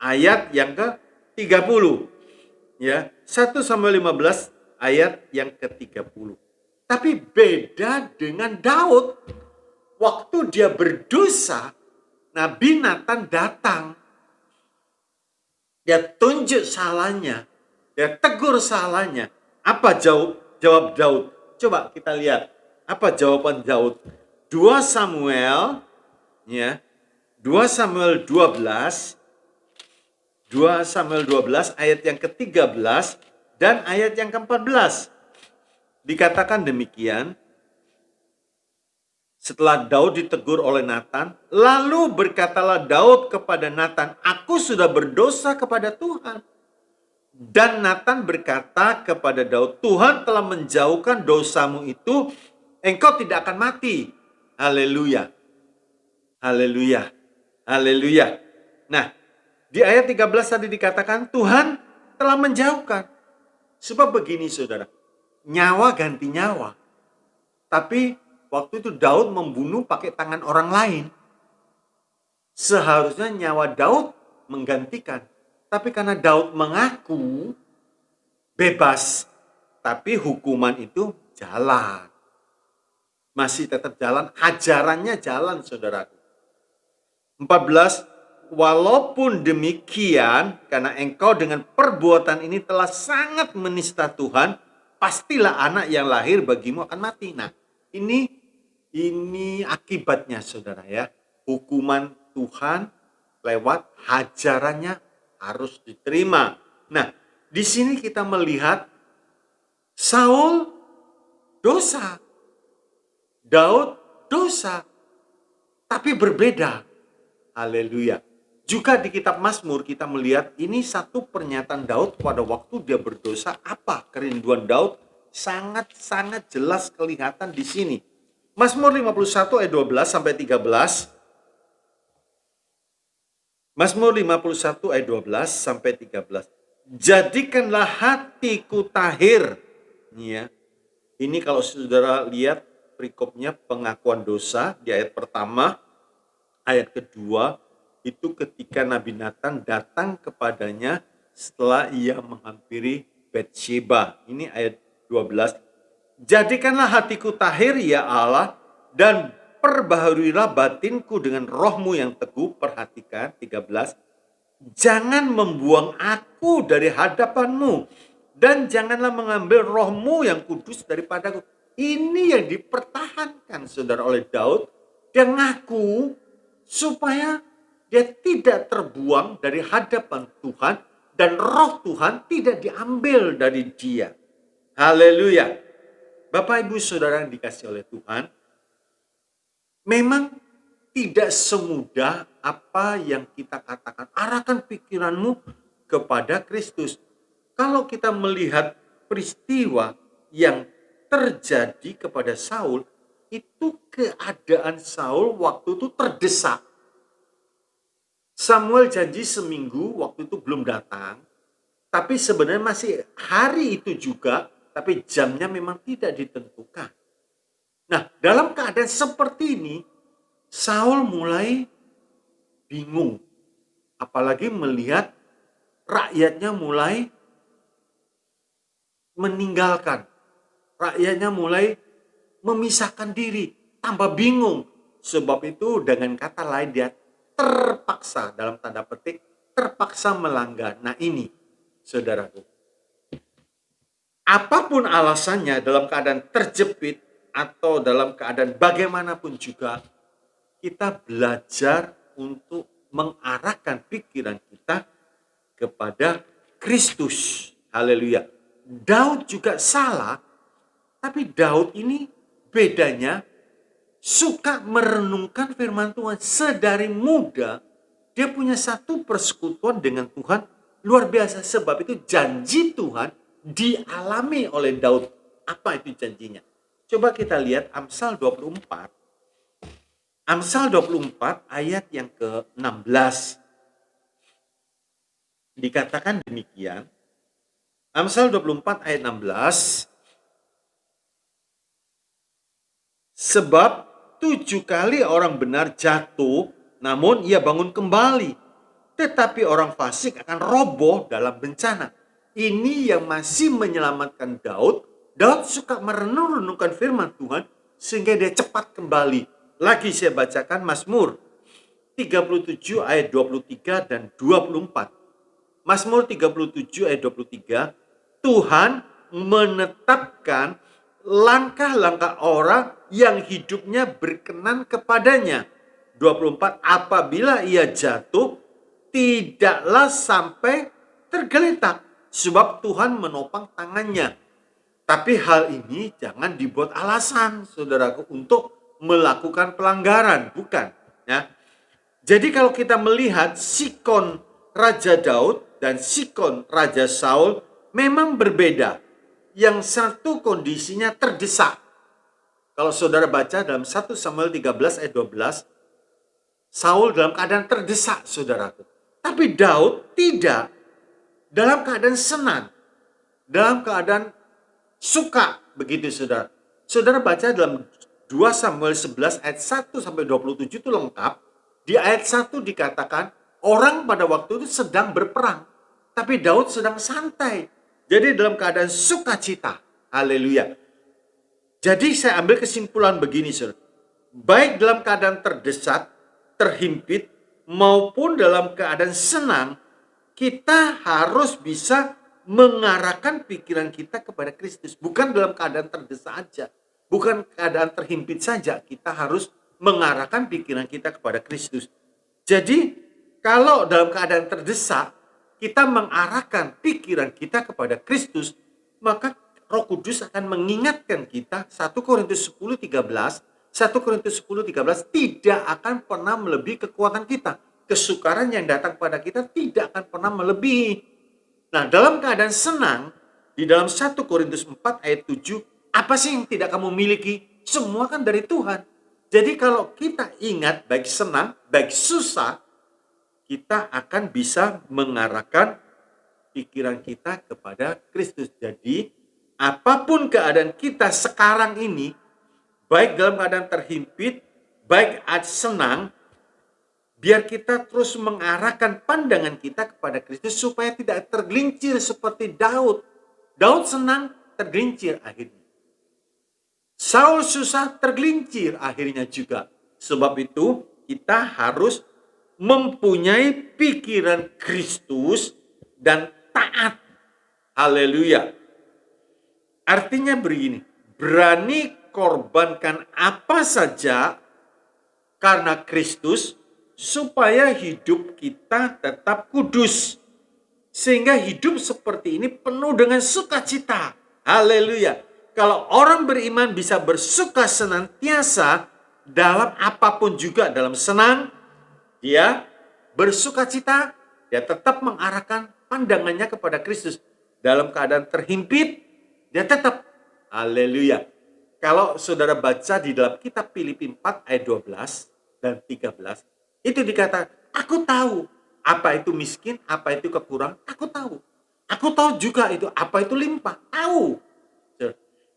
ayat yang ke-30. Ya, 1 Samuel 15 ayat yang ke-30. Tapi beda dengan Daud. Waktu dia berdosa, Nabi Nathan datang. Dia tunjuk salahnya. Dia tegur salahnya. Apa jawab Daud? Coba kita lihat. Apa jawaban Daud? 2 Samuel, ya, 2 2 Samuel 12, 2 Samuel 12 ayat yang ke-13 dan ayat yang ke-14. Dikatakan demikian, setelah Daud ditegur oleh Nathan, lalu berkatalah Daud kepada Nathan, "Aku sudah berdosa kepada Tuhan." Dan Nathan berkata kepada Daud, "Tuhan telah menjauhkan dosamu itu, engkau tidak akan mati." Haleluya. Haleluya. Haleluya. Nah, di ayat 13 tadi dikatakan Tuhan telah menjauhkan. Sebab begini saudara, nyawa ganti nyawa. Tapi waktu itu Daud membunuh pakai tangan orang lain. Seharusnya nyawa Daud menggantikan. Tapi karena Daud mengaku bebas, tapi hukuman itu jalan. Masih tetap jalan, ajarannya jalan saudaraku. 14, walaupun demikian, karena engkau dengan perbuatan ini telah sangat menista Tuhan, pastilah anak yang lahir bagimu akan mati. Nah, ini akibatnya saudara ya. Hukuman Tuhan lewat ajarannya harus diterima. Nah, di sini kita melihat Saul dosa, Daud dosa, tapi berbeda. Haleluya. Juga di kitab Mazmur kita melihat ini satu pernyataan Daud pada waktu dia berdosa. Apa kerinduan Daud sangat-sangat jelas kelihatan di sini. Mazmur 51 ayat 12 sampai 13. Mazmur 51 ayat 12 sampai 13. Jadikanlah hatiku tahir. Ya. Ini kalau saudara lihat perikopnya pengakuan dosa di ayat pertama, ayat kedua itu ketika Nabi Nathan datang kepadanya setelah ia menghampiri Batsheba. Ini ayat 12. Jadikanlah hatiku tahir ya Allah, dan perbaharuilah batinku dengan rohmu yang teguh. Perhatikan 13. Jangan membuang aku dari hadapanmu, dan janganlah mengambil rohmu yang kudus daripadaku. Ini yang dipertahankan saudara oleh Daud. Dia ngaku supaya dia tidak terbuang dari hadapan Tuhan, dan roh Tuhan tidak diambil dari dia. Haleluya. Bapak Ibu Saudara yang dikasih oleh Tuhan, memang tidak semudah apa yang kita katakan. Arahkan pikiranmu kepada Kristus. Kalau kita melihat peristiwa yang terjadi kepada Saul, itu keadaan Saul waktu itu terdesak. Samuel janji seminggu, waktu itu belum datang. Tapi sebenarnya masih hari itu juga, tapi jamnya memang tidak ditentukan. Nah, dalam keadaan seperti ini, Saul mulai bingung. Apalagi melihat rakyatnya mulai meninggalkan. Rakyatnya mulai memisahkan diri. Tambah bingung. Sebab itu dengan kata lain dia terpaksa, dalam tanda petik, terpaksa melanggar. Nah ini, saudaraku. Apapun alasannya, dalam keadaan terjepit atau dalam keadaan bagaimanapun juga, kita belajar untuk mengarahkan pikiran kita kepada Kristus. Haleluya. Daud juga salah, tapi Daud ini bedanya suka merenungkan firman Tuhan. Sedari muda, dia punya satu persekutuan dengan Tuhan luar biasa. Sebab itu janji Tuhan dialami oleh Daud. Apa itu janjinya? Coba kita lihat Amsal 24. Amsal 24 ayat yang ke-16. Dikatakan demikian. Amsal 24 ayat 16. Sebab 7 kali orang benar jatuh, namun ia bangun kembali. Tetapi orang fasik akan roboh dalam bencana. Ini yang masih menyelamatkan Daud. Daud suka merenung-renungkan firman Tuhan sehingga dia cepat kembali. Lagi saya bacakan Mazmur 37 ayat 23 dan 24. Mazmur 37 ayat 23. Tuhan menetapkan langkah-langkah orang yang hidupnya berkenan kepadanya, 24, apabila ia jatuh, tidaklah sampai tergeletak, sebab Tuhan menopang tangannya. Tapi hal ini jangan dibuat alasan, saudaraku, untuk melakukan pelanggaran, bukan. Ya. Jadi kalau kita melihat Sikon Raja Daud dan Sikon Raja Saul memang berbeda. Yang satu kondisinya terdesak. Kalau saudara baca dalam 1 Samuel 13 ayat 12, Saul dalam keadaan terdesak, saudaraku. Tapi Daud tidak, dalam keadaan senang, dalam keadaan suka, begitu saudara. Saudara baca dalam 2 Samuel 11 ayat 1 sampai 27 itu lengkap. Di ayat 1 dikatakan orang pada waktu itu sedang berperang, tapi Daud sedang santai. Jadi dalam keadaan sukacita. Haleluya. Jadi saya ambil kesimpulan begini, saudara. Baik dalam keadaan terdesak, terhimpit, maupun dalam keadaan senang, kita harus bisa mengarahkan pikiran kita kepada Kristus. Bukan dalam keadaan terdesak saja. Bukan keadaan terhimpit saja. Kita harus mengarahkan pikiran kita kepada Kristus. Jadi, kalau dalam keadaan terdesak, kita mengarahkan pikiran kita kepada Kristus, maka Roh Kudus akan mengingatkan kita 1 Korintus 10:13, 1 Korintus 10:13 tidak akan pernah melebihi kekuatan kita. Kesukaran yang datang pada kita tidak akan pernah melebihi. Nah, dalam keadaan senang, di dalam 1 Korintus 4 ayat 7, apa sih yang tidak kamu miliki? Semua kan dari Tuhan. Jadi kalau kita ingat baik senang, baik susah, kita akan bisa mengarahkan pikiran kita kepada Kristus. Jadi apapun keadaan kita sekarang ini, baik dalam keadaan terhimpit, baik senang, biar kita terus mengarahkan pandangan kita kepada Kristus supaya tidak tergelincir seperti Daud. Daud senang, tergelincir akhirnya. Saul susah, tergelincir akhirnya juga. Sebab itu kita harus mempunyai pikiran Kristus dan taat. Haleluya. Artinya begini, berani korbankan apa saja karena Kristus supaya hidup kita tetap kudus. Sehingga hidup seperti ini penuh dengan sukacita. Haleluya. Kalau orang beriman bisa bersuka senantiasa dalam apapun juga, dalam senang, dia bersukacita, dia tetap mengarahkan pandangannya kepada Kristus. Dalam keadaan terhimpit, dia tetap, haleluya. Kalau saudara baca di dalam kitab Filipi 4 ayat 12 dan 13, itu dikatakan, aku tahu apa itu miskin, apa itu kekurangan, aku tahu. Aku tahu juga itu apa itu limpah, tahu.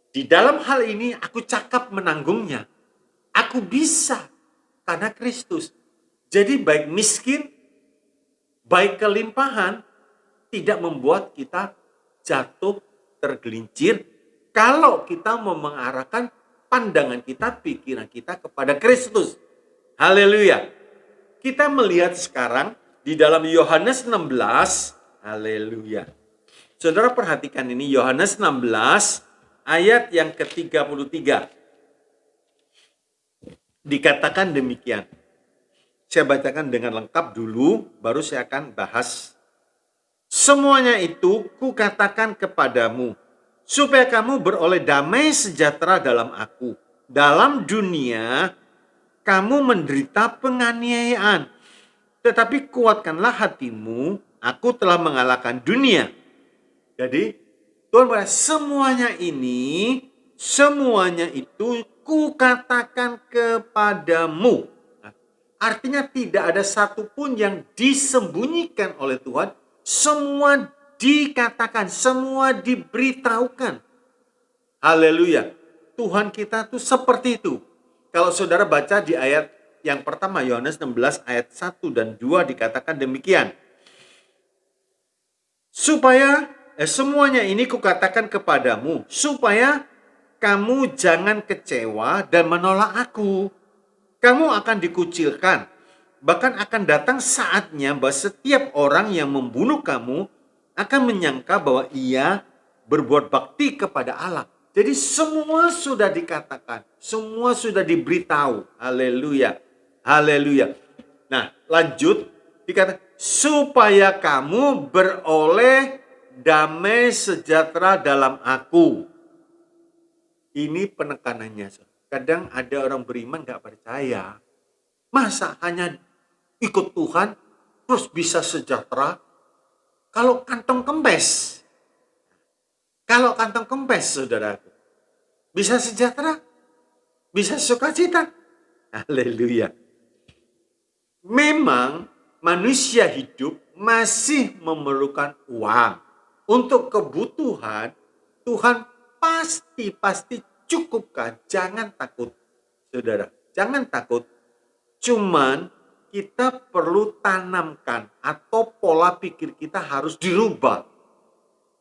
Di dalam hal ini aku cakap menanggungnya. Aku bisa karena Kristus. Jadi baik miskin, baik kelimpahan, tidak membuat kita jatuh tergelincir kalau kita mau mengarahkan pandangan kita, pikiran kita kepada Kristus. Haleluya. Kita melihat sekarang di dalam Yohanes 16. Haleluya. Saudara perhatikan ini, Yohanes 16 ayat yang ke-33. Dikatakan demikian. Saya bacakan dengan lengkap dulu, baru saya akan bahas. Semuanya itu kukatakan kepadamu, supaya kamu beroleh damai sejahtera dalam aku. Dalam dunia, kamu menderita penganiayaan. Tetapi kuatkanlah hatimu, aku telah mengalahkan dunia. Jadi, Tuhan berkata, semuanya itu kukatakan kepadamu. Nah, artinya tidak ada satupun yang disembunyikan oleh Tuhan. Semua dikatakan, semua diberitahukan. Haleluya. Tuhan kita tuh seperti itu. Kalau saudara baca di ayat yang pertama, Yohanes 16 ayat 1 dan 2 dikatakan demikian. Semuanya ini kukatakan kepadamu, supaya kamu jangan kecewa dan menolak aku. Kamu akan dikucilkan. Bahkan akan datang saatnya bahwa setiap orang yang membunuh kamu akan menyangka bahwa ia berbuat bakti kepada Allah. Jadi semua sudah dikatakan, semua sudah diberitahu. Haleluya. Haleluya. Nah, lanjut dikatakan supaya kamu beroleh damai sejahtera dalam aku. Ini penekanannya. Kadang ada orang beriman gak percaya. Masa hanya ikut Tuhan terus bisa sejahtera? Kalau kantong kempes. Kalau kantong kempes, saudaraku. Bisa sejahtera? Bisa sukacita? Haleluya. Memang manusia hidup masih memerlukan uang. Untuk kebutuhan, Tuhan pasti cukupkan. Jangan takut, saudara. Jangan takut. Cuman kita perlu tanamkan atau pola pikir kita harus dirubah.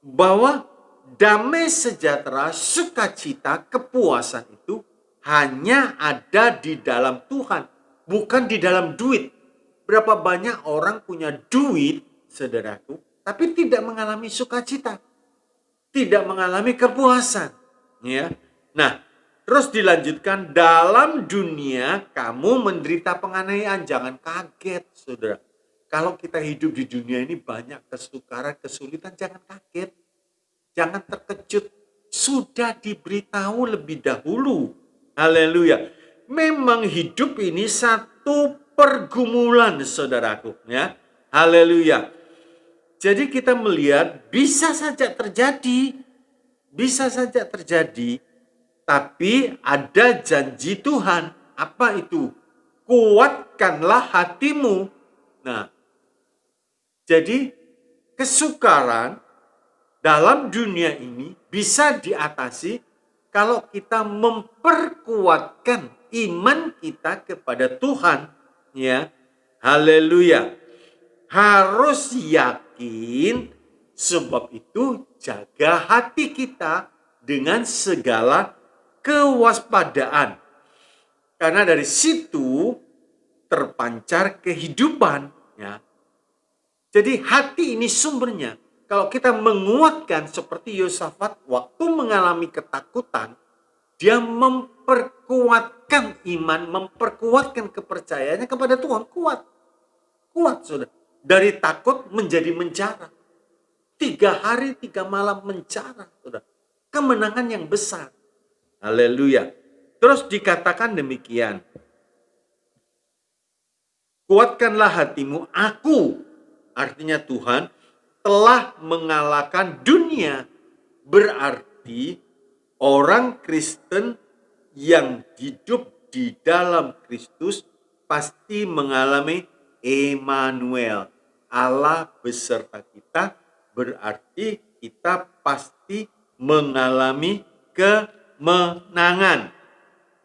Bahwa damai sejahtera, sukacita, kepuasan itu hanya ada di dalam Tuhan. Bukan di dalam duit. Berapa banyak orang punya duit, saudaraku, tapi tidak mengalami sukacita, tidak mengalami kepuasan. Ya, nah, terus dilanjutkan dalam dunia kamu menderita penganiayaan. Jangan kaget, saudara. Kalau kita hidup di dunia ini banyak kesukaran, kesulitan, jangan kaget, jangan terkejut. Sudah diberitahu lebih dahulu. Haleluya. Memang hidup ini satu pergumulan, saudaraku, ya. Haleluya. Jadi kita melihat bisa saja terjadi, tapi ada janji Tuhan. Apa itu? Kuatkanlah hatimu. Nah, jadi kesukaran dalam dunia ini bisa diatasi kalau kita memperkuatkan iman kita kepada Tuhan, ya. Haleluya. Harus yakin, sebab itu jaga hati kita dengan segala kewaspadaan. Karena dari situ terpancar kehidupan, ya. Jadi hati ini sumbernya. Kalau kita menguatkan seperti Yosafat waktu mengalami ketakutan, dia memperkuatkan iman, memperkuatkan kepercayaannya kepada Tuhan. Kuat, saudara. Dari takut menjadi mencara. 3 hari 3 malam mencara, saudara. Kemenangan yang besar. Haleluya. Terus dikatakan demikian. Kuatkanlah hatimu, aku, artinya Tuhan, telah mengalahkan dunia. Berarti orang Kristen yang hidup di dalam Kristus pasti mengalami Immanuel. Allah beserta kita, berarti kita pasti mengalami kemenangan.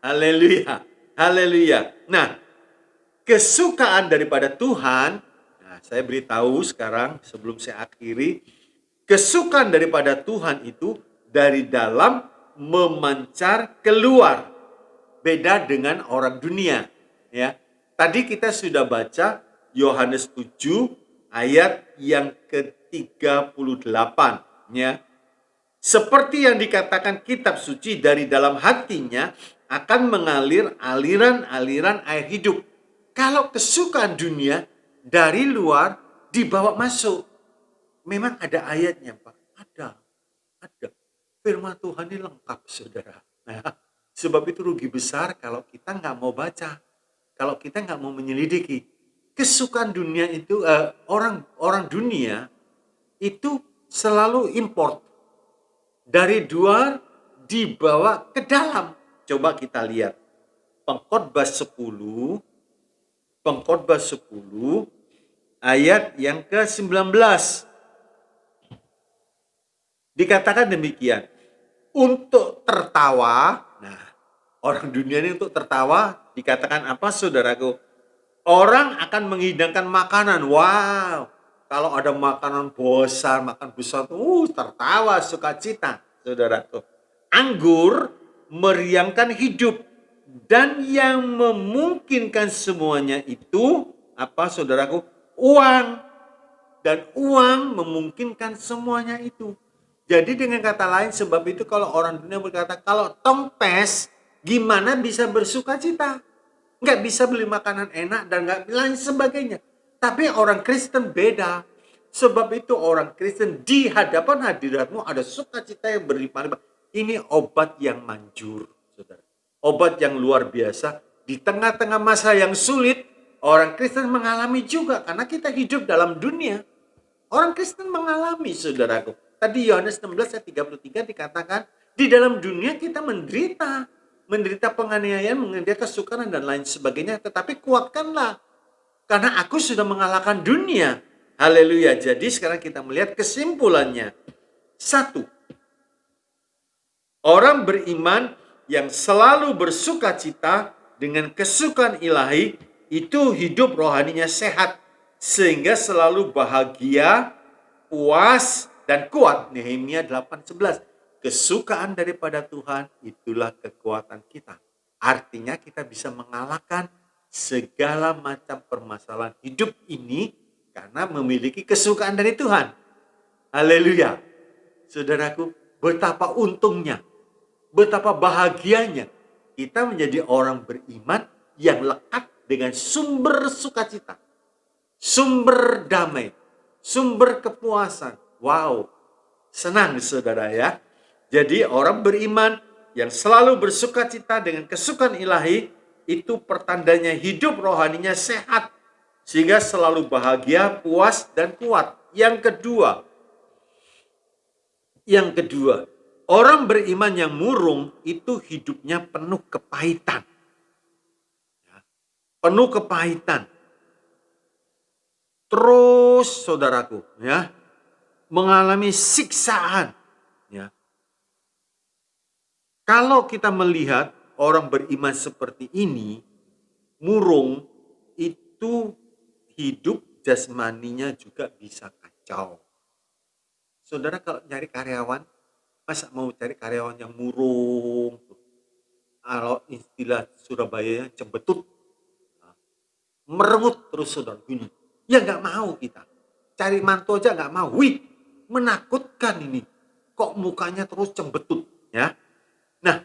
Haleluya. Haleluya. Nah, kesukaan daripada Tuhan, nah saya beritahu sekarang sebelum saya akhiri, kesukaan daripada Tuhan itu dari dalam memancar keluar. Beda dengan orang dunia, ya. Tadi kita sudah baca Yohanes 7 ayat yang ke-38, ya. Seperti yang dikatakan kitab suci, dari dalam hatinya akan mengalir aliran-aliran air hidup. Kalau kesukaan dunia dari luar dibawa masuk. Memang ada ayatnya, Pak. Ada. Firman Tuhan ini lengkap, saudara. Nah, sebab itu rugi besar kalau kita nggak mau baca. Kalau kita nggak mau menyelidiki. Kesukaan dunia itu, orang dunia itu selalu import. Dari luar dibawa ke dalam. Coba kita lihat. Pengkhotbah 10 ayat yang ke-19. Dikatakan demikian. Untuk tertawa, nah orang dunia ini untuk tertawa dikatakan apa, saudaraku? Orang akan menghidangkan makanan. Wow, kalau ada makanan besar, makan besar, tertawa, sukacita, saudaraku. Anggur meriangkan hidup. Dan yang memungkinkan semuanya itu apa, saudaraku? Uang. Dan uang memungkinkan semuanya itu. Jadi dengan kata lain, sebab itu kalau orang dunia berkata, kalau tongpes gimana bisa bersukacita? nggak bisa beli makanan enak dan nggak lain sebagainya. Tapi orang Kristen beda. Sebab itu orang Kristen di hadapan hadiratmu ada sukacita yang berlimpah-limpah. Ini obat yang manjur, saudara. Obat yang luar biasa. Di tengah-tengah masa yang sulit, orang Kristen mengalami juga. Karena kita hidup dalam dunia. Orang Kristen mengalami, saudaraku. Tadi Yohanes 16 ayat 33 dikatakan, di dalam dunia kita menderita. Menderita penganiayaan, menderita kesukaran dan lain sebagainya. Tetapi kuatkanlah. Karena aku sudah mengalahkan dunia. Haleluya. Jadi sekarang kita melihat kesimpulannya. 1. Orang beriman yang selalu bersukacita dengan kesukaan ilahi, itu hidup rohaninya sehat. Sehingga selalu bahagia, puas, dan kuat. Nehemia 8:11. Kesukaan daripada Tuhan, itulah kekuatan kita. Artinya kita bisa mengalahkan segala macam permasalahan hidup ini karena memiliki kesukaan dari Tuhan. Haleluya. Saudaraku, betapa untungnya, betapa bahagianya kita menjadi orang beriman yang lekat dengan sumber sukacita, sumber damai, sumber kepuasan. Wow, senang saudara ya. Jadi orang beriman yang selalu bersukacita dengan kesukaan ilahi, itu pertandanya hidup rohaninya sehat. Sehingga selalu bahagia, puas, dan kuat. Yang kedua, orang beriman yang murung itu hidupnya penuh kepahitan. Penuh kepahitan. Terus saudaraku, ya, mengalami siksaan. Ya. Kalau kita melihat orang beriman seperti ini, murung, itu hidup jasmaninya juga bisa kacau. Saudara kalau nyari karyawan, masa mau cari karyawan yang murung? Kalau istilah Surabaya cembetut, merengut terus saudara gini. Ya nggak mau kita. Cari mantu aja nggak mau. Wih, menakutkan ini. Kok mukanya terus cembetut, ya? Nah,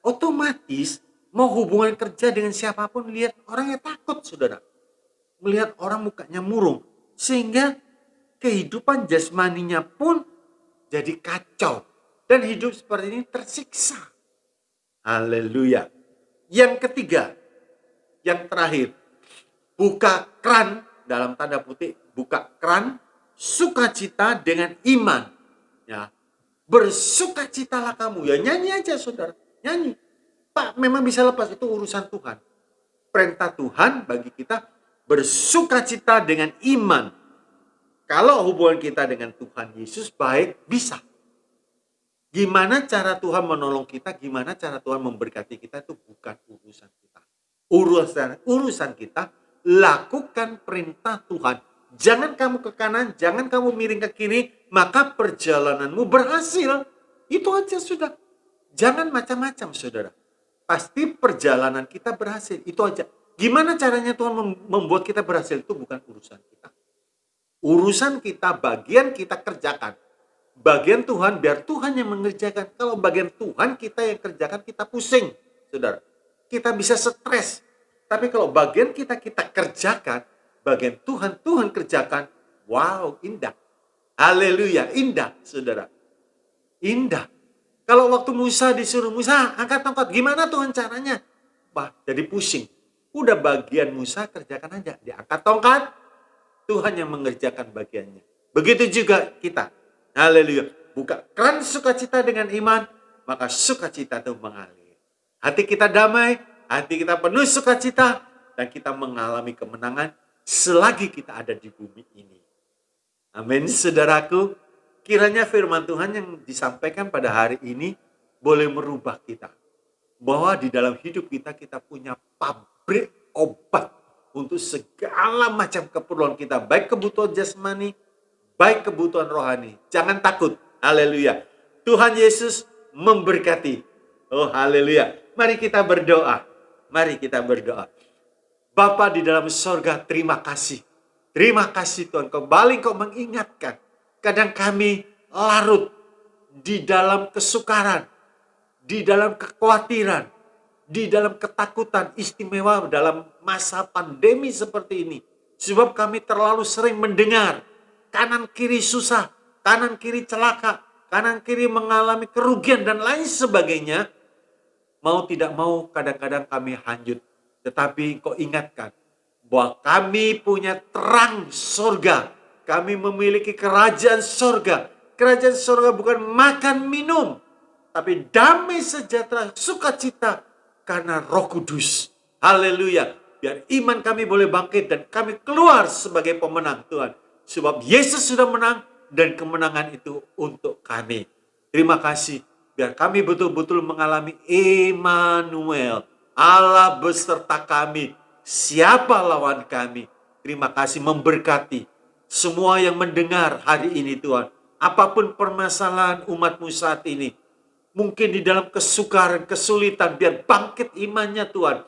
otomatis mau hubungan kerja dengan siapapun, lihat orangnya takut, saudara. Melihat orang mukanya murung. Sehingga kehidupan jasmaninya pun jadi kacau. Dan hidup seperti ini tersiksa. Haleluya. Yang ketiga, yang terakhir. Buka keran, dalam tanda putih, buka keran sukacita dengan iman. Ya. Bersukacitalah kamu. Ya nyanyi aja saudara. Nyanyi. Pak memang bisa lepas, itu urusan Tuhan. Perintah Tuhan bagi kita bersukacita dengan iman. Kalau hubungan kita dengan Tuhan Yesus baik, bisa. Gimana cara Tuhan menolong kita, gimana cara Tuhan memberkati kita, itu bukan urusan kita. Urusan kita, lakukan perintah Tuhan. Jangan kamu ke kanan, jangan kamu miring ke kiri, maka perjalananmu berhasil. Itu aja sudah. Jangan macam-macam saudara. Pasti perjalanan kita berhasil, itu aja. Gimana caranya Tuhan membuat kita berhasil, itu bukan urusan kita. Urusan kita, bagian kita kerjakan. Bagian Tuhan, biar Tuhan yang mengerjakan. Kalau bagian Tuhan kita yang kerjakan, kita pusing, saudara. Kita bisa stres. Tapi kalau bagian kita kerjakan, bagian Tuhan kerjakan, wow, indah. Haleluya, indah, saudara. Indah. Kalau waktu Musa disuruh, Musa angkat tongkat, gimana Tuhan caranya? Bah, jadi pusing. Udah bagian Musa kerjakan aja. Diangkat tongkat, Tuhan yang mengerjakan bagiannya. Begitu juga kita. Haleluya. Buka keran sukacita dengan iman, maka sukacita itu mengalir. Hati kita damai, hati kita penuh sukacita, dan kita mengalami kemenangan selagi kita ada di bumi ini. Amin, saudaraku. Kiranya firman Tuhan yang disampaikan pada hari ini boleh merubah kita. Bahwa di dalam hidup kita, kita punya pabrik obat untuk segala macam keperluan kita. Baik kebutuhan jasmani, baik kebutuhan rohani. Jangan takut. Haleluya. Tuhan Yesus memberkati. Oh haleluya. Mari kita berdoa. Mari kita berdoa. Bapa di dalam sorga, terima kasih. Terima kasih Tuhan. Kembali Kau mengingatkan. Kadang kami larut di dalam kesukaran, di dalam kekhawatiran, di dalam ketakutan, istimewa dalam masa pandemi seperti ini. Sebab kami terlalu sering mendengar kanan kiri susah, kanan kiri celaka, kanan kiri mengalami kerugian dan lain sebagainya. Mau tidak mau kadang-kadang kami hanyut. Tetapi kau ingatkan bahwa kami punya terang surga. Kami memiliki kerajaan surga. Kerajaan surga bukan makan minum, tapi damai sejahtera, sukacita karena Roh Kudus. Haleluya. Biar iman kami boleh bangkit dan kami keluar sebagai pemenang Tuhan. Sebab Yesus sudah menang dan kemenangan itu untuk kami. Terima kasih. Biar kami betul-betul mengalami Immanuel. Allah beserta kami. Siapa lawan kami? Terima kasih, memberkati semua yang mendengar hari ini Tuhan. Apapun permasalahan umat-Mu saat ini. Mungkin di dalam kesukaran, kesulitan. Biar bangkit imannya Tuhan.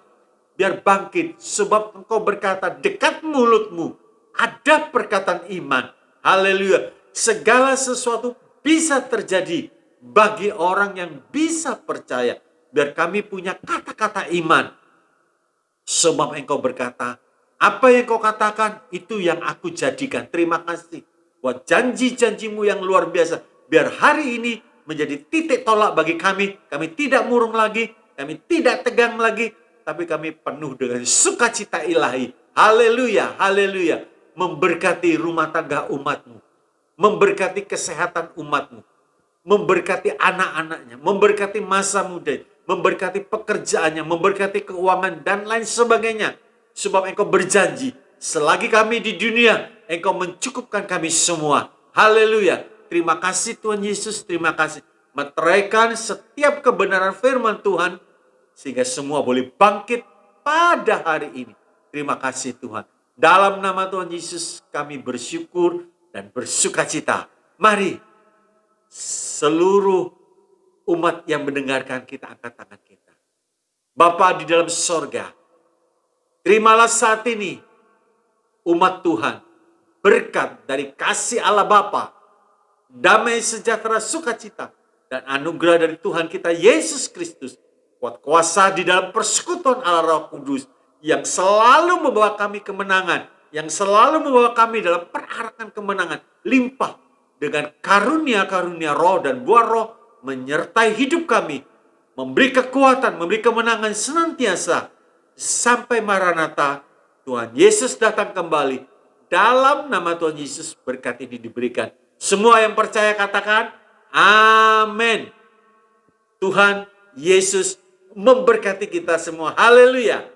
Biar bangkit. Sebab Engkau berkata dekat mulutmu ada perkataan iman. Haleluya. Segala sesuatu bisa terjadi bagi orang yang bisa percaya. Biar kami punya kata-kata iman. Sebab Engkau berkata, apa yang Kau katakan itu yang aku jadikan. Terima kasih buat janji-janji-Mu yang luar biasa. Biar hari ini menjadi titik tolak bagi kami. Kami tidak murung lagi, kami tidak tegang lagi, tapi kami penuh dengan sukacita ilahi. Haleluya, haleluya. Memberkati rumah tangga umat-Mu. Memberkati kesehatan umat-Mu. Memberkati anak-anaknya. Memberkati masa muda. Memberkati pekerjaannya. Memberkati keuangan dan lain sebagainya. Sebab Engkau berjanji, selagi kami di dunia, Engkau mencukupkan kami semua. Haleluya. Terima kasih Tuhan Yesus. Terima kasih. Meteraikan setiap kebenaran firman Tuhan. Sehingga semua boleh bangkit pada hari ini. Terima kasih Tuhan. Dalam nama Tuhan Yesus kami bersyukur dan bersukacita. Mari seluruh umat yang mendengarkan kita angkat tangan kita. Bapa di dalam sorga, terimalah saat ini umat Tuhan berkat dari kasih Allah Bapa, damai sejahtera sukacita dan anugerah dari Tuhan kita Yesus Kristus. Kuat kuasa di dalam persekutuan Allah Roh Kudus yang selalu membawa kami kemenangan, yang selalu membawa kami dalam perarakan kemenangan, limpah dengan karunia-karunia roh dan buah roh menyertai hidup kami, memberi kekuatan, memberi kemenangan senantiasa sampai Maranatha Tuhan Yesus datang kembali. Dalam nama Tuhan Yesus berkat ini diberikan. Semua yang percaya katakan amin. Tuhan Yesus memberkati kita semua. Haleluya.